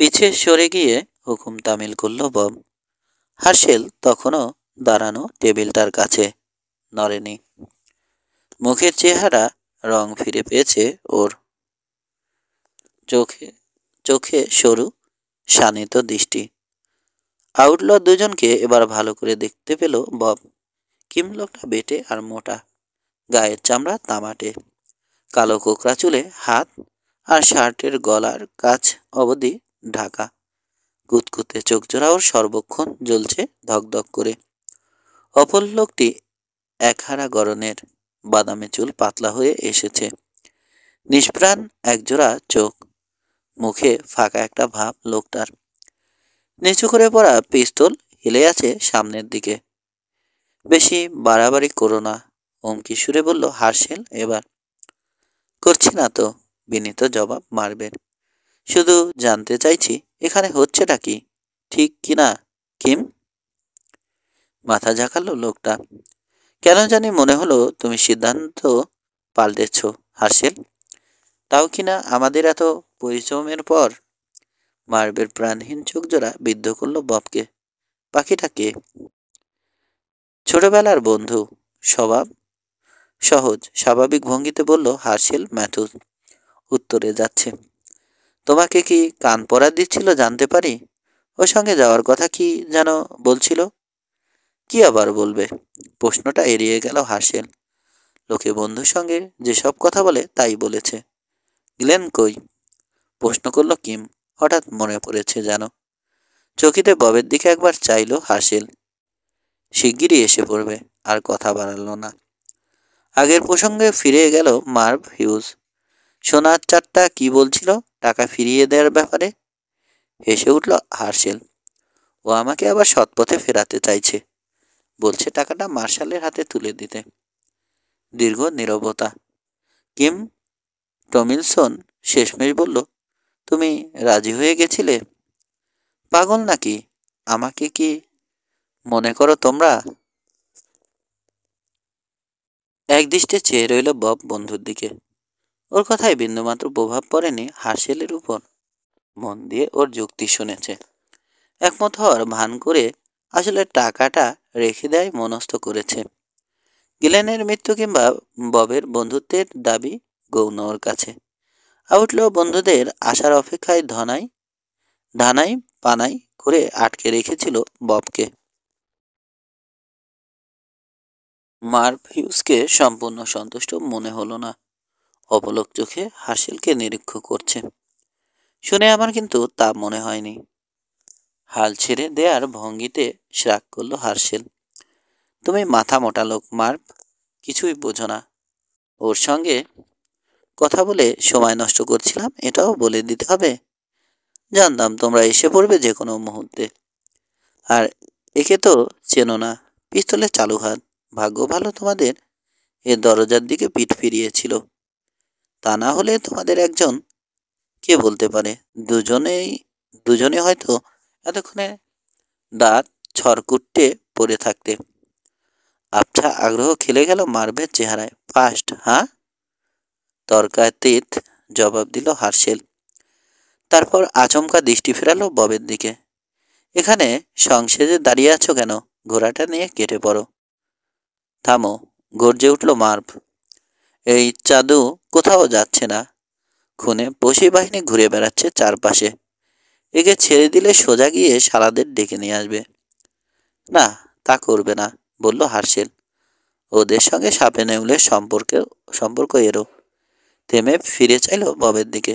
পিছে সরে গিয়ে হুকুম তামিল করল বব। হার্শেল তখনও দাঁড়ানো টেবিলটার কাছে, নড়েনি। মুখের চেহারা রং ফিরে পেয়েছে ওর। চোখে চোখে সরু শানিত দৃষ্টি। আউটল দুজনকে এবার ভালো করে দেখতে পেল বব। কিম লোকটা বেটে আর মোটা, গায়ের চামড়া তামাটে, কালো কোকড়া চুলে হাত আর শার্টের গলার কাছ অবধি ঢাকা। কুতকুতে চোখজোড়া ওর সর্বক্ষণ জ্বলছে ধকধক করে। অপর লোকটি একহারা গড়নের, বাদামি চুল পাতলা হয়ে এসেছে। নিষ্প্রাণ একজোড়া চোখ, মুখে ফাঁকা একটা ভাব লোকটার। নিচু করে পড়া পিস্তল হেলে আছে সামনের দিকে। বেশি বাড়াবাড়ি করো না, হুমকি সুরে বলল হার্শেল এবার। করছি না তো, বিনীত জবাব মারবেন। শুধু জানতে চাইছি এখানে হচ্ছেটা কি, ঠিক কিনা কিম? মাথা ঝাঁকালো লোকটা। কেন জানি মনে হলো তুমি সিদ্ধান্ত পাল্টেছ, হার্শেল। তাও কিনা আমাদের এত পরিশ্রমের পর। মার্বের প্রাণহীন চোখ জোড়া বিদ্ধ করলো ববকে। পাখিটা কে? ছোটবেলার বন্ধু। স্বভাব সহজ স্বাভাবিক ভঙ্গিতে বলল হার্শেল ম্যাথুস। উত্তরে যাচ্ছে। তোমাকে কি কান পড়া দিচ্ছিল জানতে পারি? ওর সঙ্গে যাওয়ার কথা কি যেন বলছিল? কি আবার বলবে? প্রশ্নটা এড়িয়ে গেল হার্শেল। লোকে বন্ধুর সঙ্গে যেসব কথা বলে তাই বলেছে। গ্লেন কই? প্রশ্ন করলো কিম। হঠাৎ মনে পড়েছে যেন। চকিতে ববের দিকে একবার চাইলো হার্শেল। শিগগিরই এসে পড়বে। আর কথা বাড়ালো না। আগের প্রসঙ্গে ফিরে গেল মার্ভ হিউজ। সোনার চারটা কি বলছিল টাকা ফিরিয়ে দেওয়ার ব্যাপারে? হেসে উঠল হার্শেল। ও আমাকে আবার সৎপথে ফেরাতে চাইছে। বলছে টাকাটা মার্শালের হাতে তুলে দিতে। দীর্ঘ নীরবতা। কিম টমিলসন শেষমেশ বলল, তুমি রাজি হয়ে গেছিলে? পাগল নাকি? আমাকে কি মনে করো তোমরা? একদৃষ্টে চেয়ে রইল বব বন্ধুর দিকে। ওর কথায় বিন্দুমাত্র প্রভাব পড়েনি হার্শেলের উপর। মন দিয়ে ওর যুক্তি শুনেছে। একমত হওয়ার ভান করে আসলে টাকাটা রেখে দেয় মনস্থ করেছে। গিলেনের মৃত্যু কিংবা ববের বন্ধুত্বের দাবি গৌণ ওর কাছে। আউটলো বন্ধুদের আসার অপেক্ষায় ধানাই পানাই করে আটকে রেখেছিল ববকে। মার্ভ হিউজকে সম্পূর্ণ সন্তুষ্ট মনে হলো না। অপলক চোখে হার্শেলকে নিরীক্ষ করছে। শুনে আমার কিন্তু তা মনে হয়নি। হাল ছেড়ে দেয়ার ভঙ্গিতে শ্রাগ করল হার্শেল। তুমি মাথা মোটা লোক মার্ভ, কিছুই বোঝো না। ওর সঙ্গে কথা বলে সময় নষ্ট করছিলাম এটাও বলে দিতে হবে? জানতাম তোমরা এসে পড়বে যে কোনো মুহূর্তে। আর একে তো চেনো না। পিস্তলের চালু হাত। ভাগ্য ভালো তোমাদের এ দরজার দিকে পিঠ ফিরিয়েছিল। তা না হলে তোমাদের একজন, কে বলতে পারে, দুজনেই দুজনে হয়তো এতক্ষণে দাঁত ছড়কুটে পড়ে থাকতে। আবছা আগ্রহ খেলে গেল মার্ভের চেহারায়। ফার্স্ট, হ্যাঁ? তর্কাতীত জবাব দিল হার্শেল। তারপর আচমকা দৃষ্টি ফেরালো ববের দিকে। এখানে সংসেজে দাঁড়িয়ে আছো কেন? ঘোড়াটা নিয়ে কেটে পড়ো। থামো, গর্জে উঠল মার্ভ। এই চাদু কোথাও যাচ্ছে না। খুনে বসি বাহিনী ঘুরে বেড়াচ্ছে চারপাশে। একে ছেড়ে দিলে সোজা গিয়ে শালাদের ডেকে নিয়ে আসবে। না, তা করবে না, বলল হার্শেল। ওদের সঙ্গে সাপে নেউলের সম্পর্ক এরও। থেমে ফিরে চাইল ববের দিকে।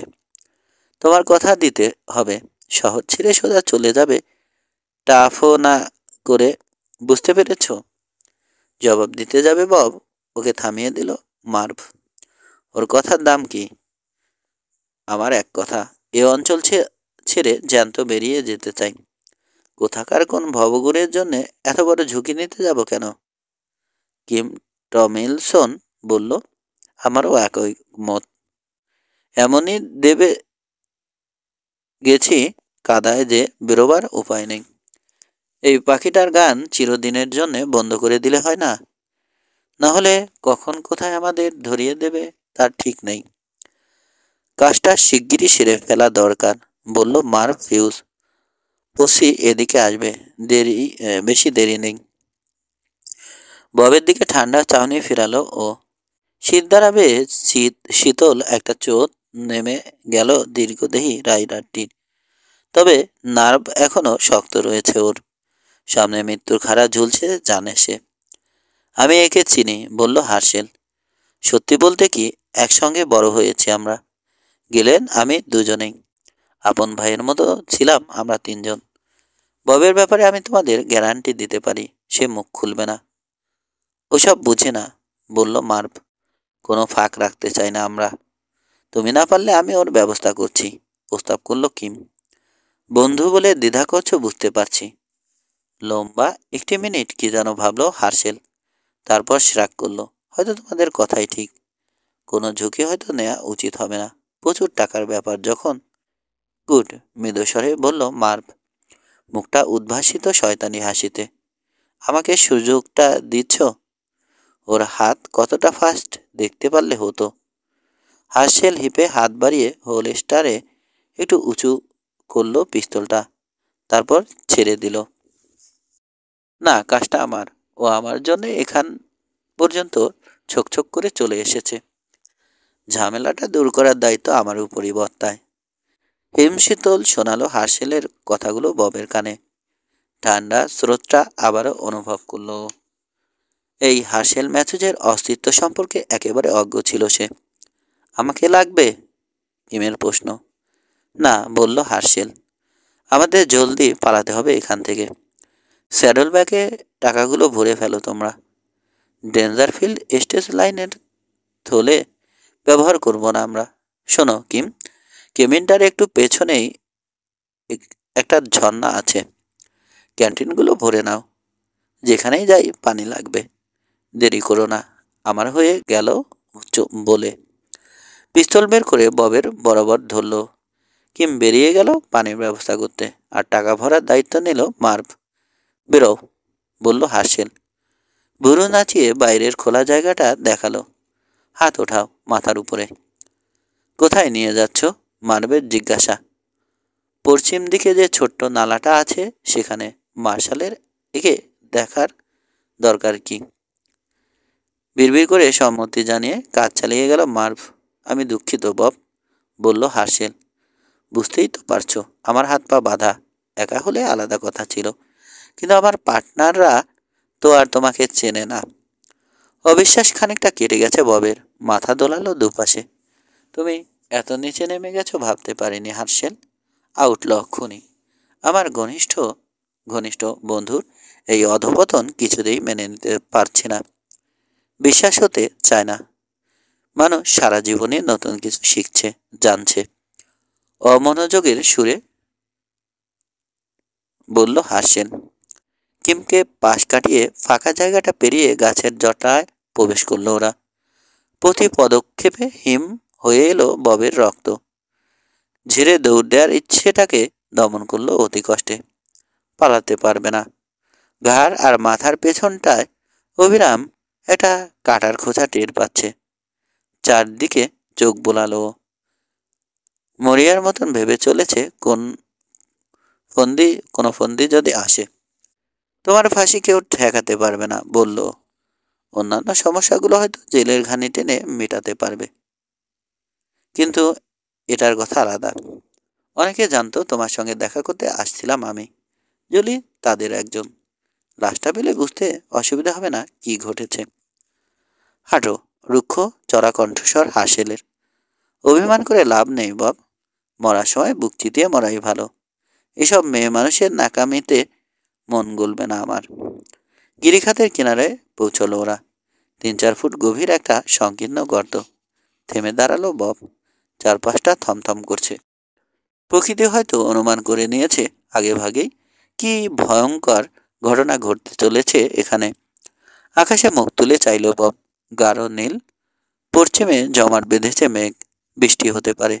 তোমার কথা দিতে হবে। শহর ছেড়ে সোজা চলে যাবে, টাফও না করে, বুঝতে পেরেছ? জবাব দিতে যাবে বব, ওকে থামিয়ে দিল মার্ভ। ওর কথার দাম কি? আমার এক কথা, এ অঞ্চল ছেড়ে জ্যান্ত বেরিয়ে যেতে চাই। কোথাকার কোন ভবঘুরের জন্য এত বড় ঝুঁকি নিতে যাব কেন? কিম টমিলসন বলল, আমারও একই মত। এমনই দেবে গেছি কাদায় যে বেরোবার উপায় নেই। এই পাখিটার গান চিরদিনের জন্য বন্ধ করে দিলে হয় না? না হলে কখন কোথায় আমাদের ধরিয়ে দেবে তার ঠিক নেই। কাজটা শিগগিরই সেরে ফেলা দরকার, বলল মার্ভ হিউজ। পসি এদিকে আসবে, বেশি দেরি নেই। ববের দিকে ঠান্ডা চাহনি ফিরালো ও। শীত দ্বারাবে শীতল একটা চোট নেমে গেল দীর্ঘদেহী রাইডারটির। তবে নার্ভ এখনো শক্ত রয়েছে ওর। সামনে মৃত্যুর খাড়া ঝুলছে জানে সে। আমি একে চিনি, বলল হার্শেল। সত্যি বলতে কি, একসঙ্গে বড় হয়েছি আমরা। গেলেন আমি দুজনেই। আপন ভাইয়ের মতো ছিলাম আমরা তিনজন। ববের ব্যাপারে আমি তোমাদের গ্যারান্টি দিতে পারি, সে মুখ খুলবে না। ওসব বুঝে না, বলল মার্ভ। কোনো ফাঁক রাখতে চাই না আমরা। তুমি না পারলে আমি ওর ব্যবস্থা করছি, প্রস্তাব করল কিম। বন্ধু বলে দ্বিধা করছো বুঝতে পারছি। লম্বা 1 মিনিট কি যেন ভাবলো হার্শেল, তারপর শ্রাগ করলো। হয়তো তোমাদের কথাই ঠিক, কোনো ঝুঁকি হয়তো নেওয়া উচিত হবে না, প্রচুর টাকার ব্যাপার যখন। গুড, মৃদুস্বরে বলল মার্ভ, মুখটা উদ্ভাসিত শয়তানি হাসিতে। আমাকে সুযোগটা দিচ্ছ? ওর হাত কতটা ফাস্ট দেখতে পারলে হতো। হার্শেল হিপে হাত বাড়িয়ে হোলস্টারে একটু উঁচু করলো পিস্তলটা, তারপর ছেড়ে দিল। না, কাজটা আমার। ও আমার জন্য এখান পর্যন্ত ছোকছোক করে চলে এসেছে। ঝামেলাটা দূর করার দায়িত্ব আমার উপরই বর্তায়। হিমশীতল শোনালো হার্শেলের কথাগুলো ববের কানে। ঠান্ডা স্রোতটা আবারও অনুভব করলো। এই হার্শেল ম্যাথুজের অস্তিত্ব সম্পর্কে একেবারে অজ্ঞ ছিল সে। আমাকে লাগবে? কিমের প্রশ্ন। না, বলল হার্শেল, আমাদের জলদি পালাতে হবে এখান থেকে। স্যাডল ব্যাগে টাকাগুলো ভরে ফেলো তোমরা। ডেঞ্জারফিল্ড স্টেজ লাইনের থলে ব্যবহার করব না আমরা। শোনো কিম, কেবিনটার একটু পেছনেই একটা ঝর্ণা আছে, ক্যান্টিনগুলো ভরে নাও। যেখানেই যাই পানি লাগবে, দেরি করো না। আমার হয়ে গেল বলে পিস্তল বের করে ববের বরাবর ধরল। কিম বেরিয়ে গেল পানির ব্যবস্থা করতে, আর টাকা ভরার দায়িত্ব নিল মার্ভ। বেরো, বলল হার্শেল। ভুরু নাচিয়ে বাইরের খোলা জায়গাটা দেখালো। হাত ওঠাও মাথার উপরে। কোথায় নিয়ে যাচ্ছ? মার্ভের জিজ্ঞাসা। পশ্চিম দিকে যে ছোট্ট নালাটা আছে সেখানে। মার্শালের একে দেখার দরকার কি? বিড়বিড় করে সম্মতি জানিয়ে কাজ চালিয়ে গেল মার্ভ। আমি দুঃখিত বব, বলল হার্শেল। বুঝতেই তো পারছো আমার হাত পা বাঁধা। একা হলে আলাদা কথা ছিল, কিন্তু আমার পার্টনাররা তো আর তোমাকে চেনে না। অবিশ্বাস খানিকটা কেটে গেছে ববের, মাথা দোলালো দুপাশে। তুমি এত নিচে নেমে গেছো ভাবতে পারিনি হার্শেল। আউটল খুনি। আমার ঘনিষ্ঠ ঘনিষ্ঠ বন্ধুর এই অধপতন কিছুতেই মেনে নিতে পারছি না। বিশ্বাস হতে চায় না। মানুষ সারা জীবনে নতুন কিছু শিখছে, জানছে। অমনোযোগের সুরে বলল হার্শেল। কিমকে পাশ কাটিয়ে ফাঁকা জায়গাটা পেরিয়ে গাছের জটায় প্রবেশ করলো ওরা। প্রতি পদক্ষেপে হিম হয়ে এলো ববের রক্ত। ঝিরে দৌড় দেওয়ার ইচ্ছেটাকে দমন করলো অতি কষ্টে। পালাতে পারবে না। ঘাড় আর মাথার পেছনটায় অবিরাম একটা কাটার খোঁচা টের পাচ্ছে। চারদিকে চোখ বোলালো। মরিয়ার মতন ভেবে চলেছে কোনো ফন্দি যদি আসে। তোমার ফাঁসি কেউ ঠেকাতে পারবে না, বলল। অন্যান্য সমস্যাগুলো হয়তো জেলের ঘানি টেনে মেটাতে পারবে, কিন্তু এটার কথা আলাদা। অনেকে জানতো তোমার সঙ্গে দেখা করতে আসছিলাম আমি। জুলি তাদের একজন। লাশটা পেলে বুঝতে অসুবিধা হবে না কি ঘটেছে। হাঁটো, রুক্ষ চড়া কণ্ঠস্বর হাসেলের। অভিমান করে লাভ নেই বব, মরার সময় বুক চিতিয়ে মরাই ভালো। এসব মেয়ে মানুষের নাকামিতে মন গলবে না আমার। গিরিখাতের কিনারে পৌঁছলো ওরা। 3-4 ফুট গভীর একটা সংকীর্ণ গর্ত। থেমে দাঁড়ালো বব। চারপাশটা থমথম করছে। প্রকৃতি হয়তো অনুমান করে নিয়েছে আগে ভাগেই কি ভয়ঙ্কর ঘটনা ঘটতে চলেছে এখানে। আকাশে মুখ তুলে চাইল বব। গাঢ় নীল, পশ্চিমে জমাট বেঁধেছে মেঘ, বৃষ্টি হতে পারে।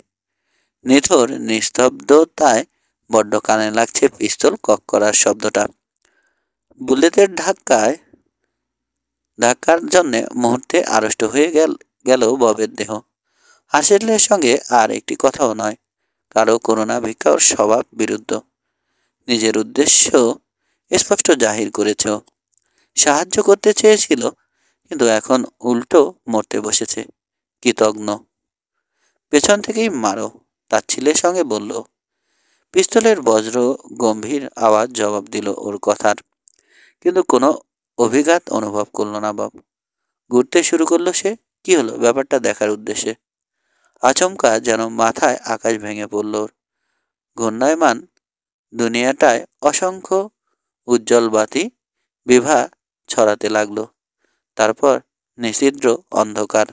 নিথর নিস্তব্ধতায় বড্ড কানে লাগছে পিস্তল কক করার শব্দটা। বুলেটের ধাক্কার জন্য মুহূর্তে আড়ষ্ট হয়ে গেল ববের দেহ। হাসেলের সঙ্গে আর একটি কথাও নয়। কারো করুণা ভিক্ষার স্বভাব বিরুদ্ধ। নিজের উদ্দেশ্য স্পষ্ট জাহির করেছ। সাহায্য করতে চেয়েছিল, কিন্তু এখন উল্টো মরতে বসেছে। কৃতজ্ঞ। পেছন থেকেই মারো, তার ছেলের সঙ্গে বলল। পিস্তলের বজ্র গম্ভীর আওয়াজ জবাব দিল ওর কথার, কিন্তু কোনো অভিঘাত অনুভব করল না বাব। ঘুরতে শুরু করলো সে। কি হলো ব্যাপারটা দেখার উদ্দেশ্যে। আচমকা যেন মাথায় আকাশ ভেঙে পড়ল ওর। ঘূর্ণায়মান দুনিয়াটায় অসংখ্য উজ্জ্বল বাতি বিভা ছড়াতে লাগলো। তারপর নিষিদ্র অন্ধকার।